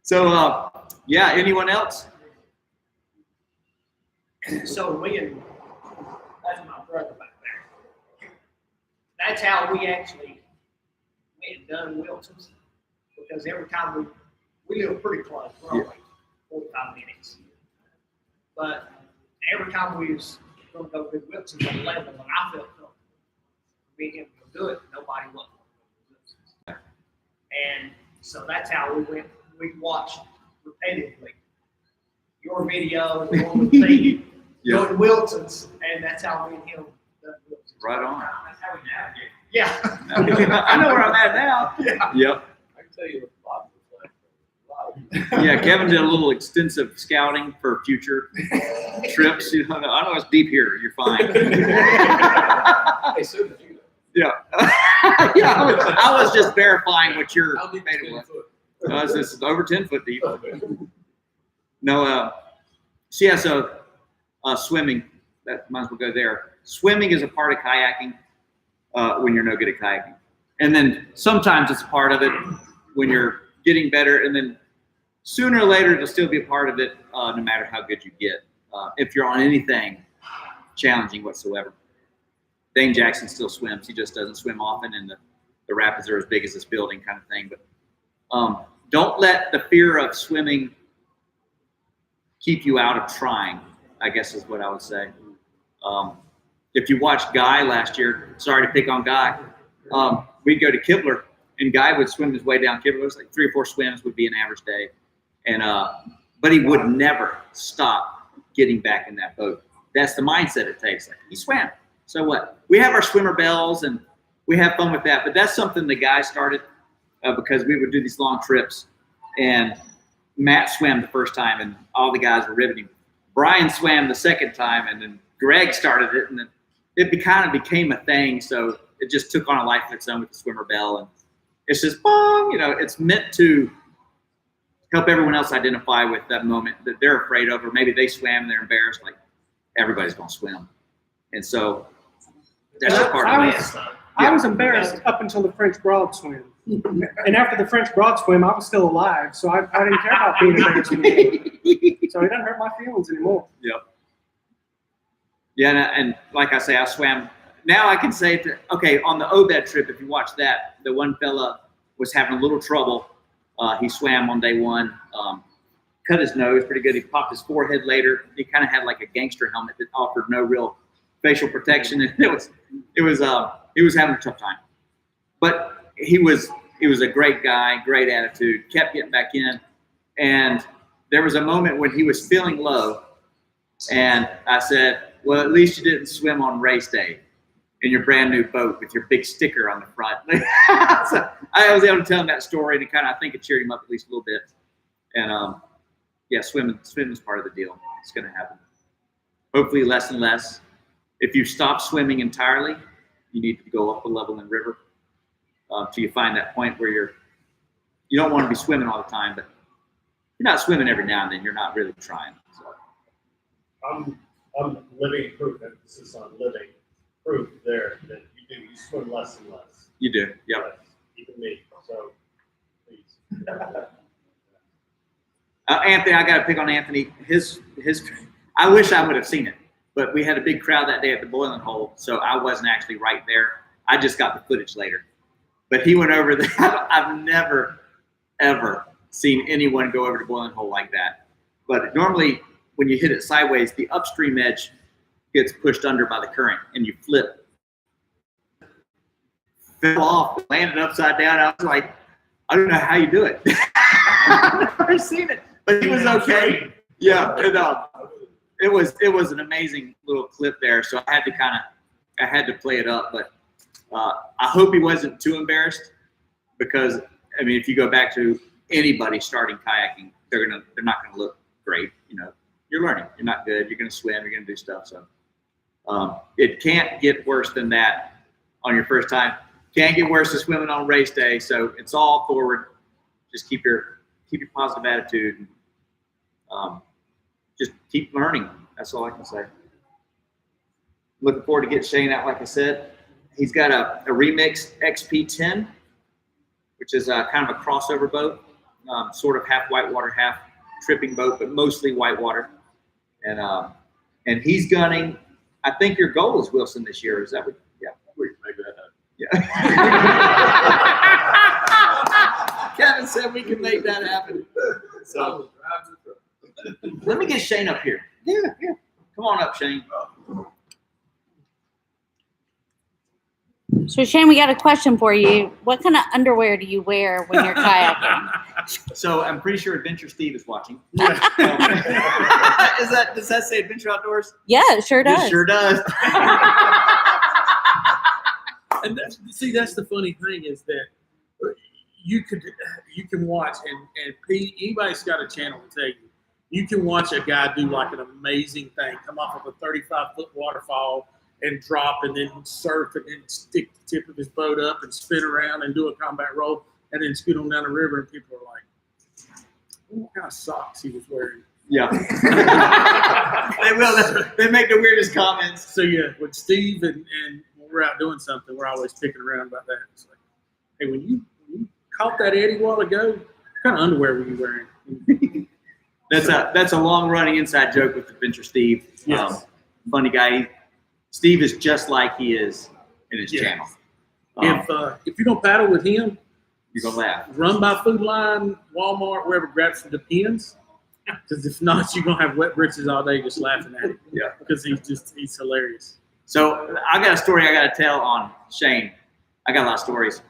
So, yeah. Anyone else? So that's my brother back there. That's how we actually went and done Wilson's, because every time we live pretty close, we're only 45 minutes. But every time we was going to go to Wilson's on level, and I felt comfortable, me and him to do it, nobody was. And so that's how we went. We watched repetitively your video, the one with the go to Wilson's, and that's how me and him done Wilson's. Right on. That's how we navigate. Yeah. I know where I'm at now. Yeah. Yep. I can tell you a lot. Yeah, Kevin did a little extensive scouting for future trips. You know, I know it's deep here. You're fine. Hey, so did you. Yeah. Yeah, I was just verifying what your How deep made is it 10 was. foot? This is over 10 foot deep. Okay. No, so yeah, so swimming, that might as well go there. Swimming is a part of kayaking when you're no good at kayaking. And then sometimes it's a part of it when you're getting better. And then sooner or later it'll still be a part of it, no matter how good you get. If you're on anything challenging whatsoever. Dane Jackson still swims. He just doesn't swim often, and the rapids are as big as this building kind of thing. But don't let the fear of swimming keep you out of trying, I guess is what I would say. If you watched Guy last year, sorry to pick on Guy, we'd go to Kibler, and Guy would swim his way down Kibler. It was like 3 or 4 swims would be an average day. And but he would never stop getting back in that boat. That's the mindset it takes. Like, he swam. So what? We have our swimmer bells, and we have fun with that. But that's something the guy started because we would do these long trips. And Matt swam the first time, and all the guys were riveting. Brian swam the second time, and then Greg started it, and then it kind of became a thing. So it just took on a life of its own with the swimmer bell. And it's just, bong, it's meant to help everyone else identify with that moment that they're afraid of, or maybe they swam and they're embarrassed. Like, everybody's going to swim. And so that's just part of it. I was embarrassed up until the French Broad swim. And after the French Broad swim, I was still alive, so I didn't care about being embarrassed anymore. So it doesn't hurt my feelings anymore. Yep. Yeah, and like I say, I swam. Now I can say, okay, on the Obed trip, if you watch that, the one fella was having a little trouble. He swam on day 1, cut his nose pretty good. He popped his forehead later. He kind of had like a gangster helmet that offered no real facial protection, and he was having a tough time. But he was a great guy, great attitude, kept getting back in. And there was a moment when he was feeling low, and I said, well, at least you didn't swim on race day in your brand new boat with your big sticker on the front. So I was able to tell him that story, and I think it cheered him up at least a little bit. And yeah, swimming is part of the deal. It's going to happen. Hopefully less and less. If you stop swimming entirely, you need to go up a level in river till you find that point where you don't want to be swimming all the time, but if you're not swimming every now and then, you're not really trying. So. I'm living proof, emphasis on living proof there that you swim less and less. You do, yeah. Even me, so please. Anthony, I got to pick on Anthony. His. I wish I would have seen it, but we had a big crowd that day at the boiling hole, so I wasn't actually right there. I just got the footage later. But he went over there. I've never, ever seen anyone go over the boiling hole like that. But normally, when you hit it sideways, the upstream edge gets pushed under by the current, and you flip. Fell off, landed upside down. I was like, I don't know how you do it. I've never seen it, but he was okay. Yeah, it was an amazing little clip there. So I had to play it up, but I hope he wasn't too embarrassed, because I mean, if you go back to anybody starting kayaking, they're not gonna look great. You're learning. You're not good. You're gonna swim. You're gonna do stuff. So it can't get worse than that on your first time. Can't get worse than swimming on race day. So it's all forward. Just keep your positive attitude. Just keep learning. That's all I can say. Looking forward to getting Shane out. Like I said, he's got a Remix XP10, which is kind of a crossover boat, sort of half whitewater, half tripping boat, but mostly whitewater. And he's gunning. I think your goal is Wilson this year. Is that what? Yeah. We can make that happen. Yeah. Kevin said we can make that happen. So let me get Shane up here. Yeah. Come on up, Shane. So Shane, we got a question for you. What kind of underwear do you wear when you're kayaking? So I'm pretty sure Adventure Steve is watching. Does that say Adventure Outdoors? Yeah, it sure does. It sure does. And that's the funny thing is that you can watch and Pete, anybody's got a channel to tell you can watch a guy do like an amazing thing, come off of a 35-foot waterfall and drop and then surf and then stick the tip of his boat up and spin around and do a combat roll and then scoot on down the river, and people are like, what kind of socks he was wearing? Yeah. They will. They make the weirdest comments. So yeah, with Steve and when we're out doing something, we're always picking around about that. It's like, hey, when you caught that eddy a while ago, what kind of underwear were you wearing? That's a long running inside joke with Adventure Steve. Yes. Funny guy. Steve is just like he is in his channel. If you don't paddle with him, you're gonna laugh. Run by Food Line, Walmart, wherever, grab some Depends. Because if not, you're gonna have wet britches all day just laughing at him. Yeah. Because he's hilarious. So I got a story I got to tell on Shane. I got a lot of stories.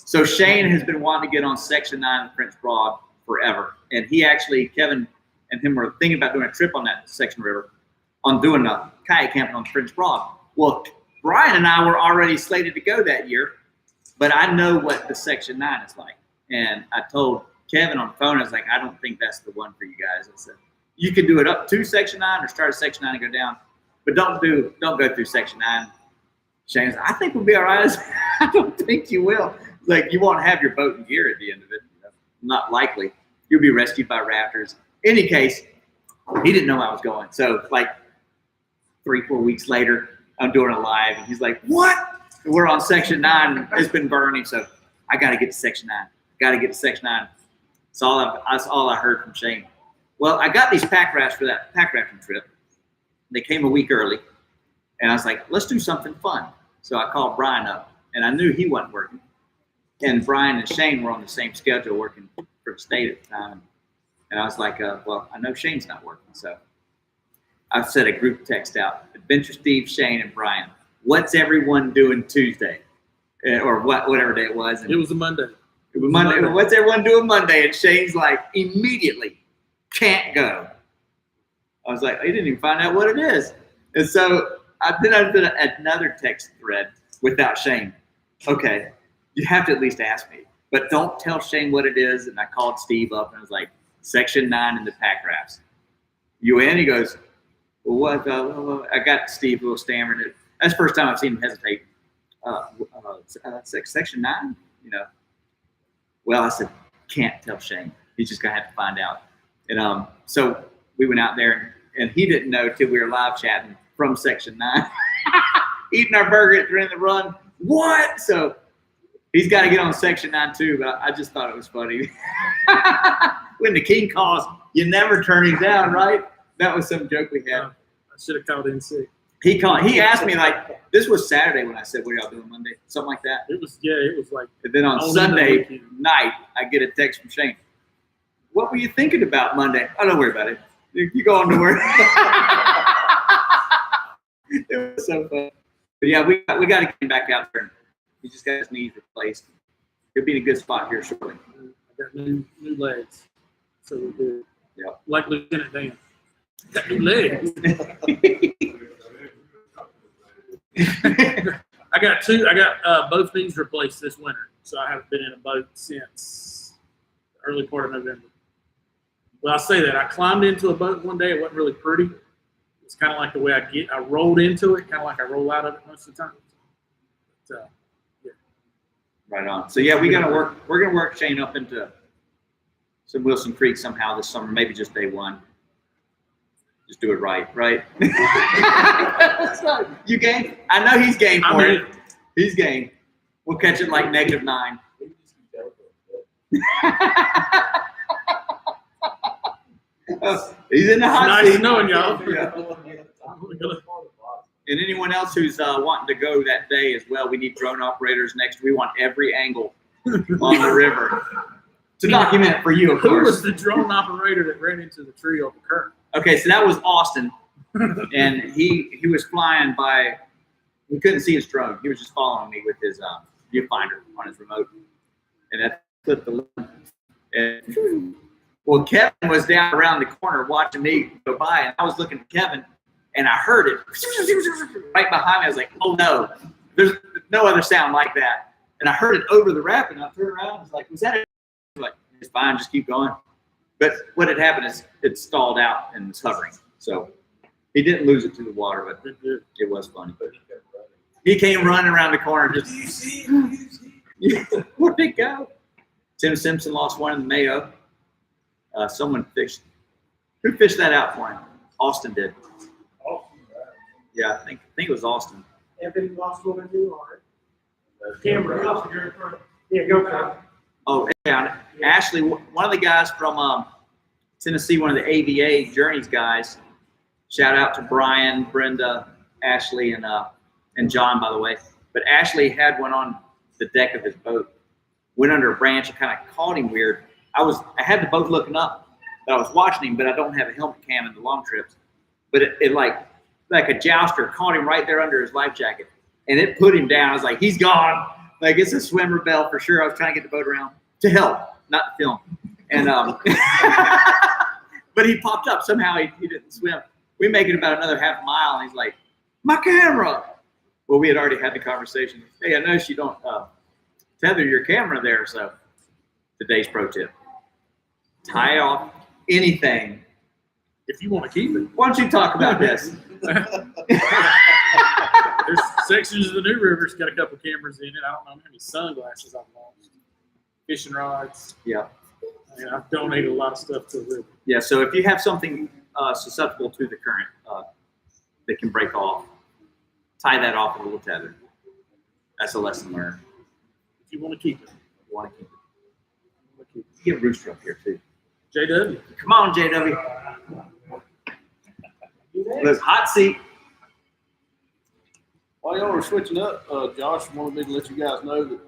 So Shane has been wanting to get on Section 9 of French Broad forever. And Kevin and him were thinking about doing a trip on that section river, on doing a kayak camping on French Broad. Well, Brian and I were already slated to go that year, but I know what the Section 9 is like. And I told Kevin on the phone, I was like, I don't think that's the one for you guys. I said, you could do it up to Section 9 or start at Section 9 and go down, but don't go through Section 9. Shane said, I think we'll be all right. I said, I don't think you will. Like, you won't have your boat and gear at the end of it. Not likely. You'll be rescued by raptors. In any case, he didn't know I was going. So like 3-4 weeks later, I'm doing a live, and he's like, what? And we're on Section 9. It's been burning, so I got to get to Section 9. Got to get to Section 9. That's all I heard from Shane. Well, I got these pack rafts for that pack rafting trip. They came a week early, and I was like, let's do something fun. So I called Brian up, and I knew he wasn't working. And Brian and Shane were on the same schedule, working for the state at the time. And I was like, well, I know Shane's not working. So I sent a group text out, Adventure Steve, Shane, and Brian. What's everyone doing Tuesday? Or whatever day it was. And it was a Monday. It was Monday. What's everyone doing Monday? And Shane's like, immediately, can't go. I was like, he didn't even find out what it is. And so I did another text thread without Shane. Okay, you have to at least ask me, but don't tell Shane what it is. And I called Steve up and I was like, Section 9 in the pack rafts. You in? He goes, well, what? I got Steve a little stammered. That's the first time I've seen him hesitate. Section 9? You know. Well, I said, can't tell Shane. He's just gonna have to find out. And so we went out there, and he didn't know till we were live chatting from Section 9, eating our burger at the end of the run. What? So he's got to get on Section 9 too. But I just thought it was funny. When the king calls, you never turn him down, right? That was some joke we had. I should have called in sick. He called. He asked me, like, this was Saturday when I said, what are y'all doing Monday? Something like that. It was like. And then on Sunday night, I get a text from Shane. What were you thinking about Monday? Oh, don't worry about it. You go on to work. It was so fun. But yeah, we got to get him back out there. He just got his knees replaced. He'll be in a good spot here shortly. I got new legs, so we're good. Yeah. Like Lieutenant Dan. Got new legs. I got both knees replaced this winter, so I haven't been in a boat since the early part of November. Well, I say that I climbed into a boat one day. It wasn't really pretty. It's kind of like the way I rolled into it, kind of like I roll out of it most of the time. But, yeah. Right on. So yeah, we're gonna work Shane up into some Wilson Creek somehow this summer. Maybe just day one. Just do it right? You game? I know he's game for it. He's game. We'll catch it like -9. He's in the hot seat. Nice knowing y'all. Yeah. And anyone else who's wanting to go that day as well, we need drone operators next. We want every angle on the river to document for you, of course. Who was the drone operator that ran into the tree over current? Okay, so that was Austin, and he was flying by. He couldn't see his drone. He was just following me with his viewfinder on his remote, and that clipped the limb. And well, Kevin was down around the corner watching me go by, and I was looking at Kevin, and I heard it right behind me. I was like, "Oh no, there's no other sound like that." And I heard it over the rapid, and I turned around. I was like, "Was that it?" I was like, "It's fine, just keep going." But what had happened is it stalled out and was hovering. So he didn't lose it to the water, but it was funny. But he came running around the corner. Just, where'd it go? Tim Simpson lost one in the Mayo. Someone fished. Who fished that out for him? Austin did. Yeah, I think it was Austin. Evan lost one in New York. Cameron. Yeah, go for it. Oh, yeah. Ashley, one of the guys from Tennessee, one of the AVA Journeys guys. Shout out to Brian, Brenda, Ashley, and John, by the way. But Ashley had one on the deck of his boat. Went under a branch and kind of caught him weird. I had the boat looking up, but I was watching him, but I don't have a helmet cam in the long trips. But it like a jouster caught him right there under his life jacket, and it put him down. I was like, he's gone. Like, it's a swimmer bell for sure. I was trying to get the boat around to help, not to film. And but he popped up somehow. He didn't swim. We make it about another half mile, and he's like, my camera. Well, we had already had the conversation. Hey, I noticed you don't tether your camera there. So today's pro tip: tie off anything. If you want to keep it. Why don't you talk about this? There's sections of the New River's got a couple cameras in it. I don't know how many sunglasses I've lost. Fishing rods. Yeah. And I've donated a lot of stuff to the river. Yeah, so if you have something susceptible to the current that can break off, tie that off with a little tether. That's a lesson learned. If you want to keep it. You want to keep it. Get Rooster up here, too. JW. Come on, JW. Look, hot seat. While y'all are switching up, Josh wanted me to let you guys know that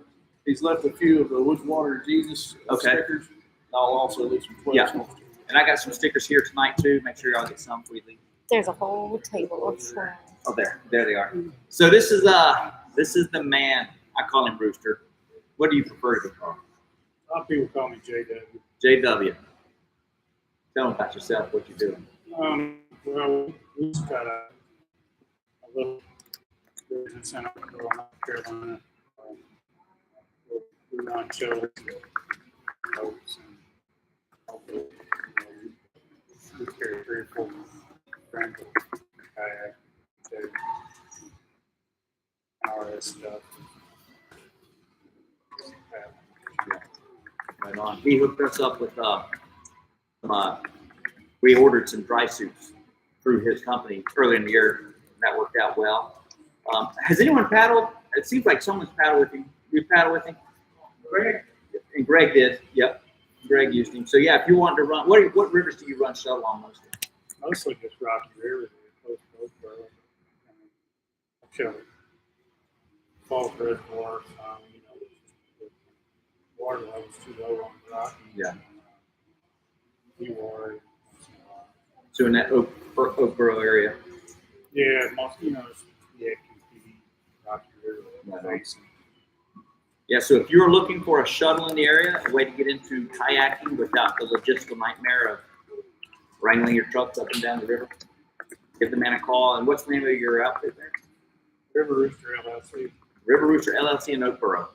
he's left a few of the Woodswater Jesus stickers. I'll also leave some 12 Yeah. And I got some stickers here tonight, too. Make sure y'all get some before you leave. There's a whole table of shrimp. Oh, there they are. So this is the man. I call him Rooster. What do you prefer to be called? A lot of people call me JW. JW. Tell them about yourself, what you're doing. Well, we just got a little business center in North Carolina. We run shows and boats, and hopefully, we carry 3 or 4 friends, kayak, RS stuff. Right on. He hooked us up with we ordered some dry suits through his company early in the year. That worked out well. Has anyone paddled? It seems like someone's paddled with him. You paddled with him? Greg. And Greg did. Yep. Greg used him. So yeah, if you want to run, what rivers do you run shuttle on mostly? Mostly just Rocky River, close to Oakboro. Shuttle. Falls Reservoir, the water level's too low on the Rocky. Yeah. Water. So in that Oakboro area. Yeah, most Rocky River basin. Yeah, so if you're looking for a shuttle in the area, a way to get into kayaking without the logistical nightmare of wrangling your trucks up and down the river, give the man a call. And what's the name of your outfit there? River Rooster LLC. River Rooster LLC in Oakboro.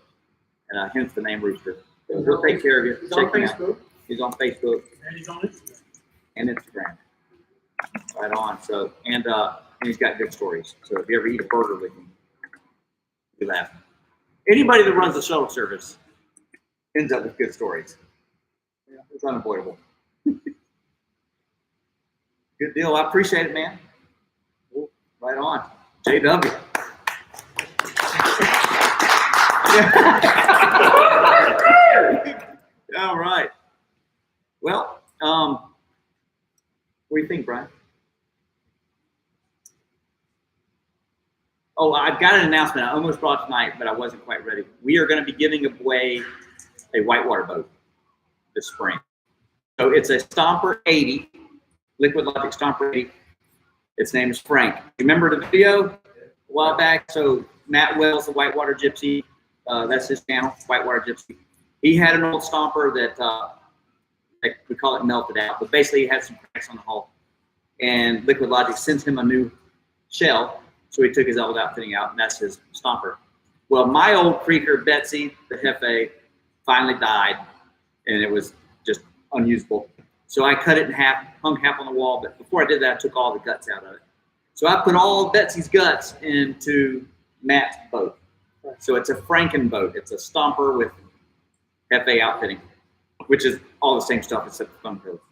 And hence the name Rooster. So he'll take care of you. He's on Facebook. He's on Facebook. And he's on Instagram. And Instagram. Right on. So and he's got good stories. So if you ever eat a burger with him, you laugh. Anybody that runs the shuttle service ends up with good stories. Yeah, it's unavoidable. Good deal. I appreciate it, man. Right on. JW. All right. Well, what do you think, Brian? Oh, I've got an announcement. I almost brought it tonight, but I wasn't quite ready. We are going to be giving away a whitewater boat this spring. So it's a Stomper 80, Liquid Logic Stomper 80. Its name is Frank. Remember the video a while back? So Matt Wells, the Whitewater Gypsy, that's his channel, Whitewater Gypsy. He had an old Stomper that we call it melted out, but basically he had some cracks on the hull. And Liquid Logic sends him a new shell. So he took his old outfitting out, and that's his Stomper. Well, my old creaker, Betsy, the Hefe, finally died, and it was just unusable. So I cut it in half, hung half on the wall, but before I did that, I took all the guts out of it. So I put all of Betsy's guts into Matt's boat. So it's a Franken boat. It's a Stomper with Hefe outfitting, which is all the same stuff except the foam coat.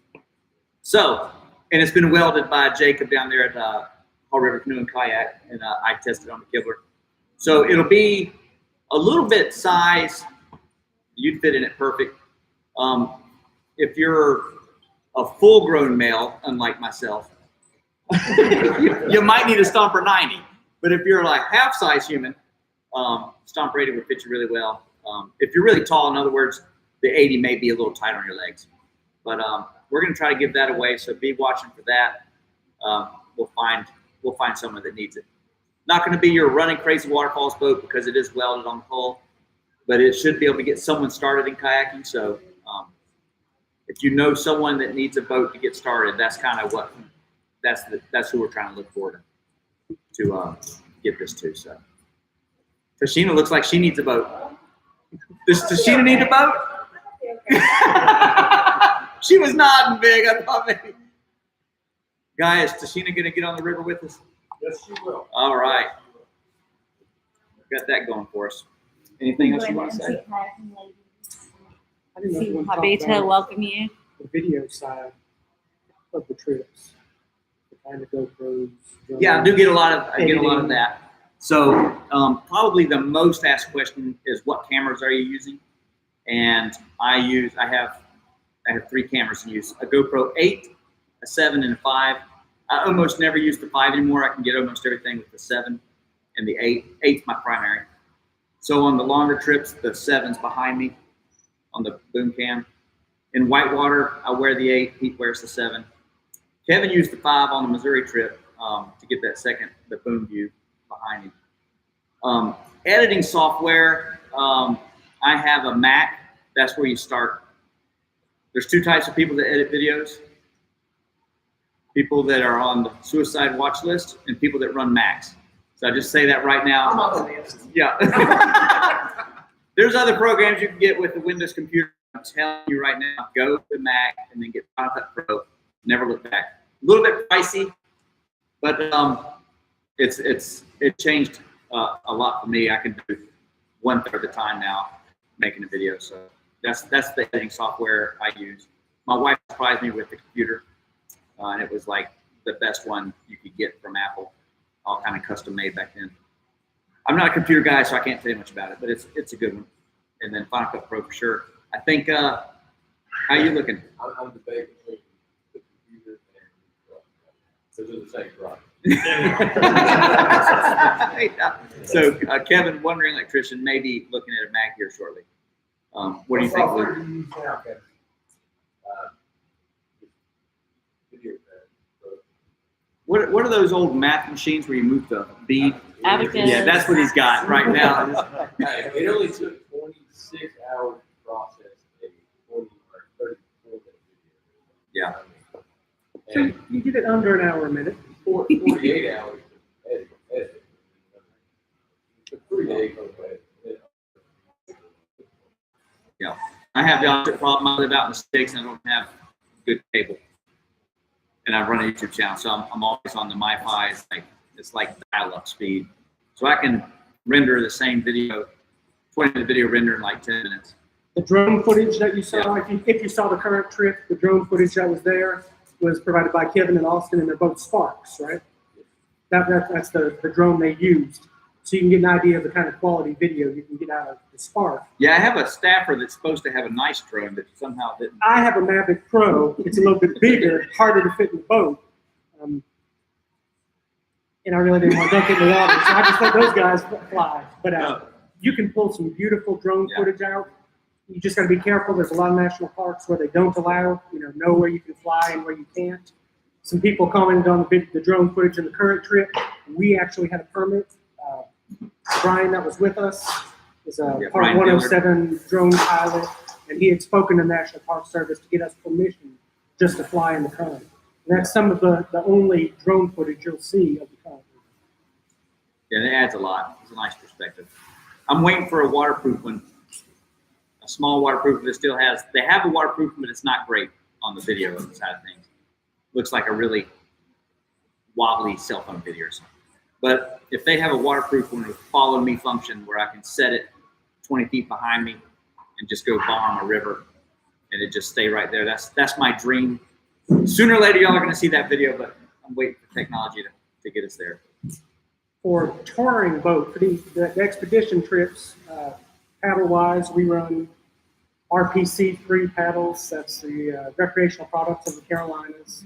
So, and it's been welded by Jacob down there at Hall River Canoe and Kayak, and I tested on the Kibler. So it'll be a little bit size You'd fit in it perfect. If you're a full-grown male, unlike myself, you might need a Stomper 90. But if you're like half-size human, Stomper 80 would fit you really well. If you're really tall, in other words, the 80 may be a little tight on your legs. But we're going to try to give that away, so be watching for that. We'll find someone that needs it. Not going to be your running crazy waterfalls boat because it is welded on the hull, but it should be able to get someone started in kayaking. So if you know someone that needs a boat to get started, that's kind of what that's who we're trying to look for to get this to. So Tashina looks like she needs a boat. Does Tashina need a boat? She was nodding big. I thought maybe. Guys, is Tashina going to get on the river with us? Yes, she will. All right. Got that going for us. Anything else you want to say? I didn't know if you want to Happy talk to about welcome you. the video side of the trips. The kind of GoPros. Yeah, I do get a lot of that. So probably the most asked question is, what cameras are you using? And I have 3 cameras in use: a GoPro 8, a 7, and a 5. I almost never use the 5 anymore. I can get almost everything with the 7 and the 8. 8's my primary. So on the longer trips, the 7's behind me on the boom cam. In whitewater, I wear the 8. Pete wears the 7. Kevin used the 5 on the Missouri trip to get the boom view behind him. Editing software, I have a Mac. That's where you start. There's 2 types of people that edit videos: people that are on the suicide watch list and people that run Macs. So I just say that right now. I'm on the list. Yeah. There's other programs you can get with the Windows computer. I'm telling you right now, go to Mac and then get Final Cut Pro. Never look back. A little bit pricey, but it changed a lot for me. I can do 1/3 of the time now making a video. So that's the editing software I use. My wife surprised me with the computer, and it was like the best one you could get from Apple, all kind of custom made back then. I'm not a computer guy, so I can't tell you much about it, but it's a good one. And then Final Cut Pro for sure. I think, how you looking? I'm debating between the computer and they're the same product. Yeah. So Kevin, wandering electrician, may be looking at a Mac here shortly. What do you think, software Luke? do you use now, Kevin? Video What are those old math machines where you move the bead? Abacus. Yeah, that's what he's got right now. It only took 26 hours to process a 40 or 34 minute video. Yeah. So you did it under an hour a minute. 48 hours to edit. It took 3 days to edit. Yeah. I have the opposite problem. I live out in the sticks and I don't have good cable. And I run a YouTube channel, so I'm always on the MiFi. It's like dial-up speed. So I can render the same video, 20-minute video render in like 10 minutes. The drone footage that you saw, Yeah. if you saw the current trip, the drone footage that was there was provided by Kevin and Austin, and they're both Sparks, right? That's the drone they used. So you can get an idea of the kind of quality video you can get out of the Spark. Yeah, I have a staffer that's supposed to have a nice drone, but somehow didn't. I have a Mavic Pro. It's a little bit bigger, harder to fit in the boat. And I really didn't want to dunk it in the water, so I just let those guys fly. But you can pull some beautiful drone footage out. You just got to be careful. There's a lot of national parks where they don't allow, know where you can fly and where you can't. Some people commented on the drone footage in the current trip. We actually had a permit. Brian, that was with us, is a Part Brian 107 drone pilot, and he had spoken to National Park Service to get us permission just to fly in the current. And that's some of the only drone footage you'll see of the current. Yeah, it adds a lot. It's a nice perspective. I'm waiting for a waterproof one, a small waterproof that still has. They have a waterproof, but it's not great on the video side of things. Looks like a really wobbly cell phone video or something. But if they have a waterproof one with follow me function where I can set it 20 feet behind me and just go bomb a river and it just stay right there, that's my dream. Sooner or later, y'all are going to see that video, but I'm waiting for technology to get us there. For touring boat, for the expedition trips, paddle-wise, we run RPC 3 paddles. That's the recreational products of the Carolinas.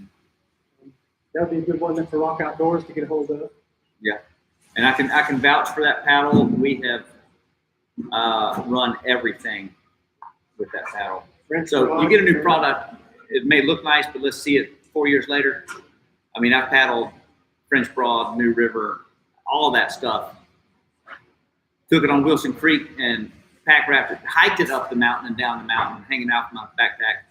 That'll be a good one for Rock Outdoors to get a hold of. Yeah, and I can vouch for that paddle. We have run everything with that paddle. So you get a new product, it may look nice, but let's see it 4 years later. I mean, I've paddled French Broad, New River, all of that stuff. Took it on Wilson Creek and pack wrapped it, hiked it up the mountain and down the mountain, hanging out from my backpack.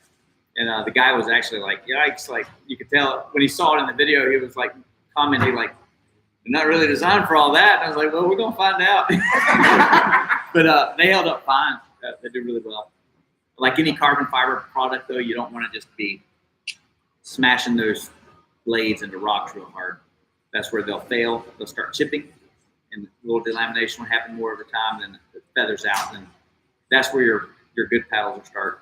And the guy was actually like, yikes, like you could tell when he saw it in the video, he was like commenting like, "You're not really designed for all that." And I was like, well, we're gonna find out. But they held up fine. They did really well. Like any carbon fiber product though, you don't want to just be smashing those blades into rocks real hard. That's where they'll fail. They'll start chipping, and a little delamination will happen more over time. Then it feathers out, and that's where your good paddles will start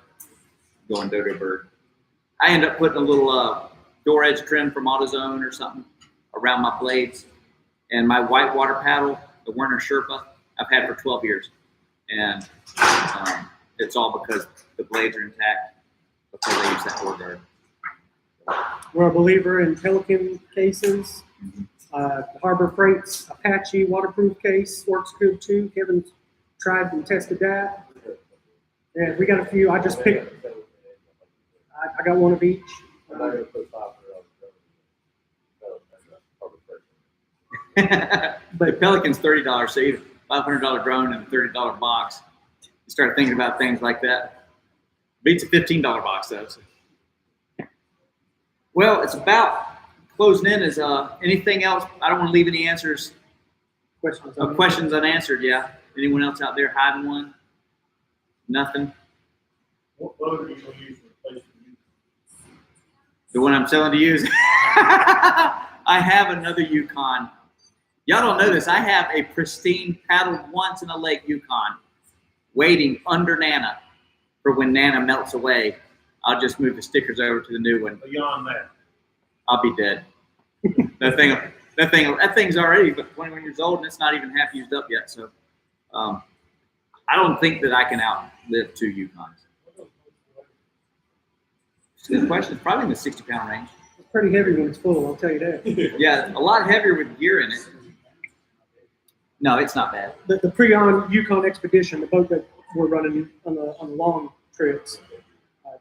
going dodo bird. I end up putting a little door edge trim from AutoZone or something around my blades, and my whitewater paddle, the Werner Sherpa, I've had for 12 years, and it's all because the blades are intact because I use that door guard. We're a believer in Pelican cases. The Harbor Freight's Apache waterproof case works good too. Kevin's tried and tested that. And we got a few. I just picked. I got one of each. But Pelican's $30, so you $500 drone and a $30 box. You start thinking about things like that. Beats a $15 box though. So. Well, it's about closing in. Is anything else? I don't want to leave any answers. Questions unanswered. Yeah. Anyone else out there hiding one? Nothing. What boat are you going to use to replace the one I'm selling to use? I have another Yukon. Y'all don't know this. I have a pristine paddled once in a lake Yukon waiting under Nana for when Nana melts away. I'll just move the stickers over to the new one. beyond that? I'll be dead. That thing's already 21 years old and it's not even half used up yet. So I don't think that I can outlive 2 Yukons. It's a good question. It's probably in the 60-pound range. It's pretty heavy when it's full, I'll tell you that. Yeah, a lot heavier with gear in it. No, it's not bad. The Pre-On Yukon Expedition, the boat that we're running on the long trips,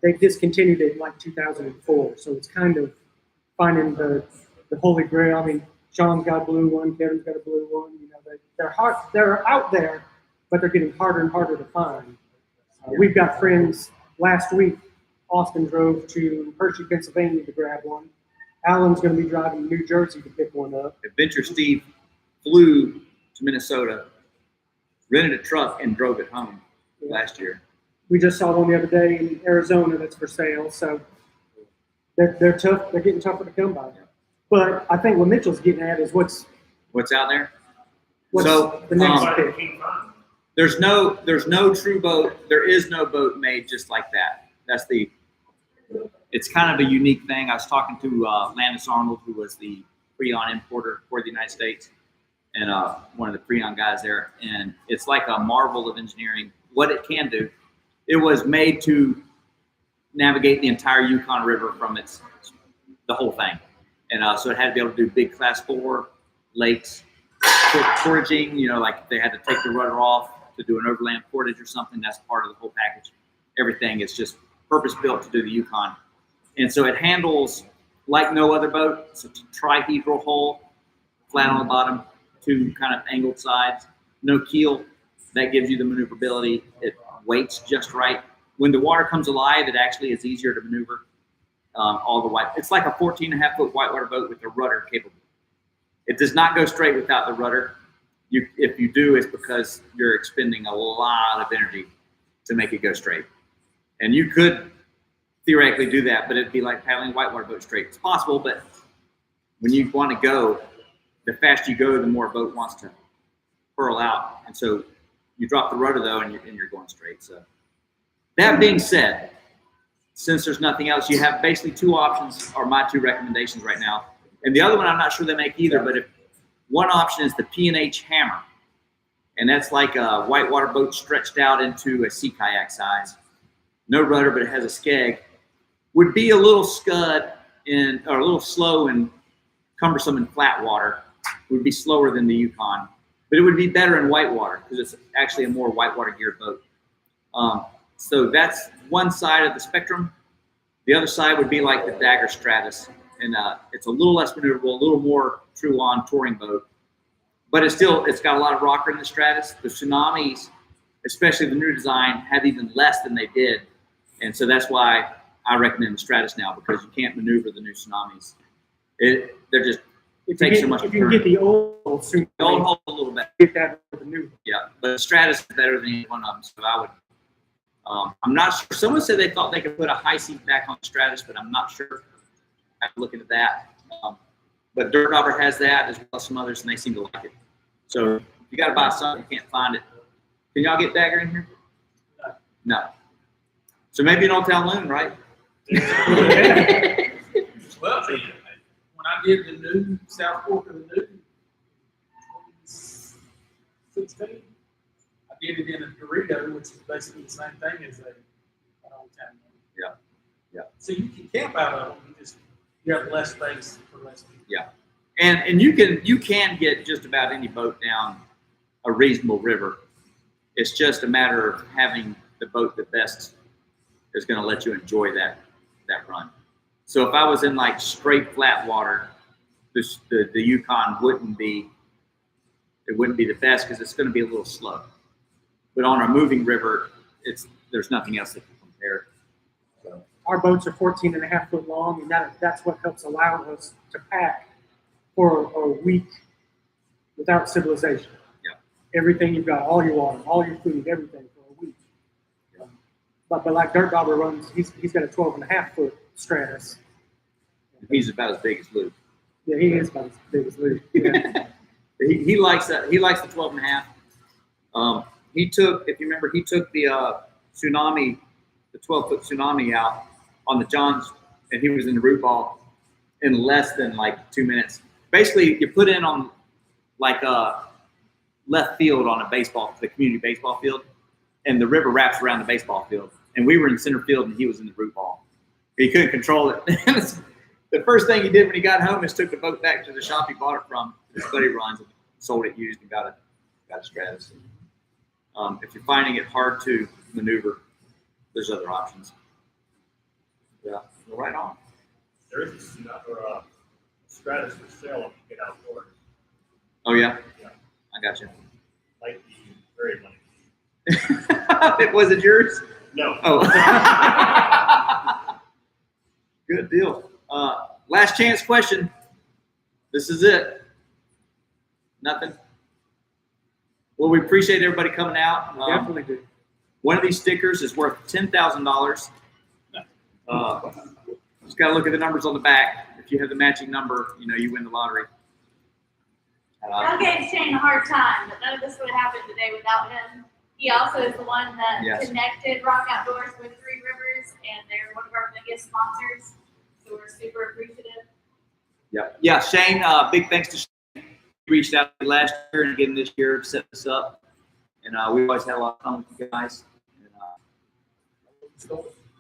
they discontinued it in like 2004. So it's kind of finding the holy grail. I mean, Sean's got a blue one, Kevin's got a blue one. You know, they're out there, but they're getting harder and harder to find. We've got friends. Last week, Austin drove to Hershey, Pennsylvania to grab one. Alan's going to be driving to New Jersey to pick one up. Adventure Steve flew to Minnesota, rented a truck, and drove it home last year. We just saw one the other day in Arizona that's for sale. So they're tough. They're getting tougher to come by. But I think what Mitchell's getting at is what's out there. What's so the next pick? There's no true boat. There is no boat made just like that. It's kind of a unique thing. I was talking to Landis Arnold, who was the Pre-On importer for the United States, and one of the Pre-On guys there. And it's like a marvel of engineering. What it can do, it was made to navigate the entire Yukon River from the whole thing. And so it had to be able to do big class 4 lakes, portaging, like if they had to take the rudder off to do an overland portage or something, that's part of the whole package. Everything is just purpose built to do the Yukon. And so it handles like no other boat. It's a trihedral hull, flat on the bottom, 2 kind of angled sides, no keel. That gives you the maneuverability. It weights just right. When the water comes alive, it actually is easier to maneuver. It's like a 14.5-foot whitewater boat with a rudder capable. It does not go straight without the rudder. If you do, it's because you're expending a lot of energy to make it go straight. And you could theoretically do that, but it'd be like paddling a whitewater boat straight. It's possible, but when you want to go, the faster you go, the more a boat wants to furl out. And so you drop the rudder though, and you're going straight. So that being said, since there's nothing else, you have basically 2 options, are my 2 recommendations right now. And the other one, I'm not sure they make either, but one option is the P&H Hammer. And that's like a whitewater boat stretched out into a sea kayak size. no rudder, but it has a skeg, would be a little scud or a little slow and cumbersome in flat water. It would be slower than the Yukon, but it would be better in whitewater because it's actually a more whitewater geared boat. So that's one side of the spectrum. The other side would be like the Dagger Stratus, and it's a little less maneuverable, a little more true on touring boat, but it's got a lot of rocker in the Stratus. The Tsunamis, especially the new design, have even less than they did, and so that's why I recommend the Stratus now, because you can't maneuver the new Tsunamis. They're just takes so much. If you can get the old hull a little bit, get that with the new. Yeah, but the Stratus is better than any one of them, so I would. I'm not sure. Someone said they thought they could put a high seat back on the Stratus, but I'm not sure. I'm looking at that. But Dirt Dauber has that as well as some others, and they seem to like it. So if you got to buy something, you can't find it. Can y'all get Dagger in here? No. So maybe an Old Town Loon, right? Well, when I did the new South Fork of the new 16, I did it in a Dorito, which is basically the same thing as an Old Town Loon. Yeah. So you can camp out of them. You have less space for less people. Yeah. And you can get just about any boat down a reasonable river. It's just a matter of having the boat that best is going to let you enjoy that run. So if I was in like straight flat water, the Yukon wouldn't be the best because it's going to be a little slow. But on a moving river, there's nothing else that can compare. So. Our boats are 14.5 foot long, and that's what helps allow us to pack for a week without civilization. Yeah. Everything you've got, all your water, all your food, everything for a week. Yeah. But like Dirt Dauber runs, he's got a 12.5 foot Stratus. He's about as big as Luke. Yeah, he is about as big as Luke. Yeah. he likes that. He likes the 12.5. He took the Tsunami, the 12-foot Tsunami out on the Johns, and he was in the root ball in less than like 2 minutes. Basically, you put in on like a left field on the community baseball field, and the river wraps around the baseball field. And we were in center field, and he was in the root ball. He couldn't control it. The first thing he did when he got home is took the boat back to the shop he bought it from. His buddy runs it, sold it used, and got a Stratus. If you're finding it hard to maneuver, there's other options. Yeah, go right on. There is a Stratus for sale if you get outdoors. Oh yeah? Yeah. I got you. Might be very money. Was it yours? No. Oh. Good deal. Last chance question. This is it. Nothing? Well, we appreciate everybody coming out. Definitely do. One of these stickers is worth $10,000. Just got to look at the numbers on the back. If you have the matching number, you win the lottery. I gave Shane a hard time, but none of this would have happened today without him. He also is the one that connected Rock Outdoors with Three Rivers, and they're one of our biggest sponsors. So we're super appreciative. Yeah. Shane, big thanks to Shane. He reached out to me last year and again this year to set this up. And we always had a lot of fun with you guys.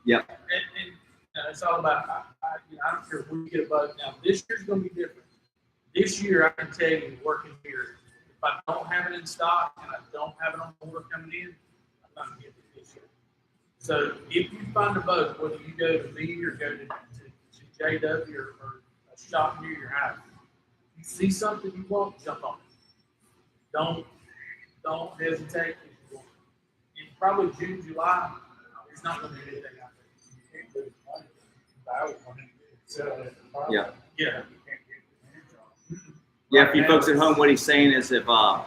Yep. And it's all about, I don't care where you get a boat. Now, this year's going to be different. This year, I can tell you, working here, if I don't have it in stock and I don't have it on order coming in, I'm not going to get it this year. So if you find a boat, whether you go to me or go to JW or a shop near your house, you see something you want, jump on it. Don't hesitate. In probably June, July, there's not going to be anything out there. Yeah. Yeah. Yeah, for you folks at home, what he's saying is if the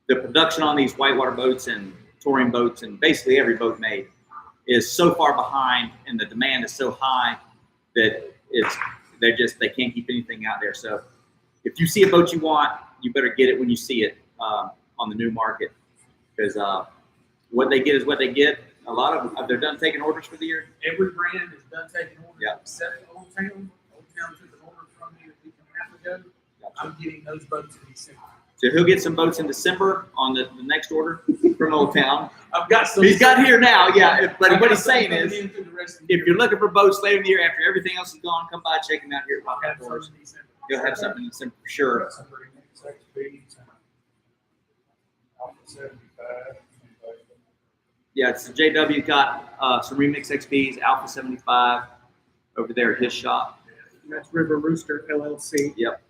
production on these whitewater boats and touring boats and basically every boat made is so far behind and the demand is so high that they can't keep anything out there. So if you see a boat you want, you better get it when you see it on the new market, because what they get is what they get. A lot of them, they're done taking orders for the year. Every brand is done taking orders. Yeah. Except Old Town. Old Town took an order from me a week and a half ago. I'm getting those boats in December. So he'll get some boats in December on the next order from Old Town. I've got some. He's got here now, yeah. But I've what got he's saying something is, coming in through the rest of the if year. you're looking for boats later in the year after everything else is gone, come by, check him out here at Rock I'll have Outdoors. something in December. You'll have something in December for sure. Some pretty nice XPs and Alpha 75. Yeah, it's JW got some Remix XPs, Alpha 75 over there at his shop. And that's River Rooster LLC. Yep.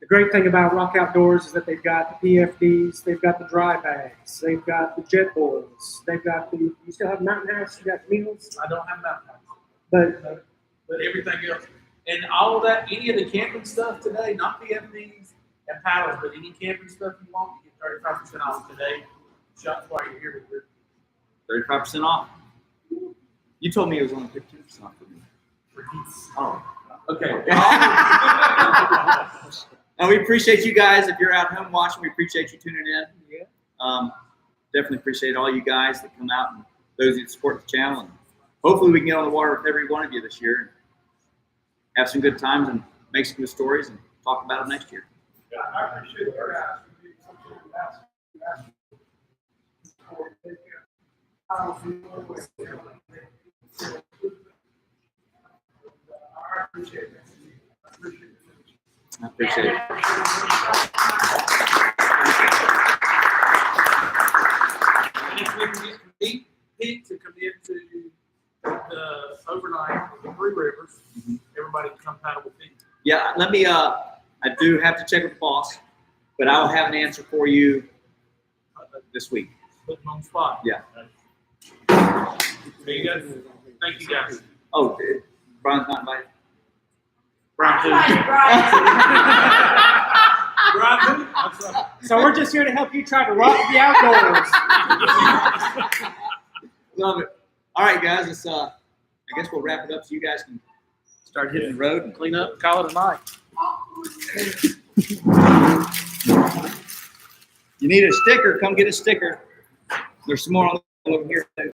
The great thing about Rock Outdoors is that they've got the PFDs, they've got the dry bags, they've got the jet boils, they've got the, you still have Mountain House, you got meals, I don't have that one, but but everything else, and all of that, any of the camping stuff today, not PFDs and paddles, but any camping stuff you want, you get 35% off today. Shots while you're here with your 35% off. You told me it was only 15% off for me. Oh. Okay. And we appreciate you guys. If you're out home watching, we appreciate you tuning in. Yeah. Definitely appreciate all you guys that come out and those that support the channel. And hopefully we can get on the water with every one of you this year and have some good times and make some good stories and talk about them next year. Yeah, I appreciate your ask. I appreciate it. And if we can get Pete to come into the overnight at the Three Rivers, everybody can come paddle with Pete. Yeah, let me, I do have to check with the boss, but I will have an answer for you this week. Put him on the spot. Yeah. There you go. Thank you guys. Oh, Brian's not invited. Brian, who? Brian, who? I'm sorry. so we're just here to help you try to rock the outdoors. Love it. All right, guys, it's, I guess we'll wrap it up so you guys can start hitting the road and Clean up, call it a night. you need a sticker, come get a sticker. There's some more over here.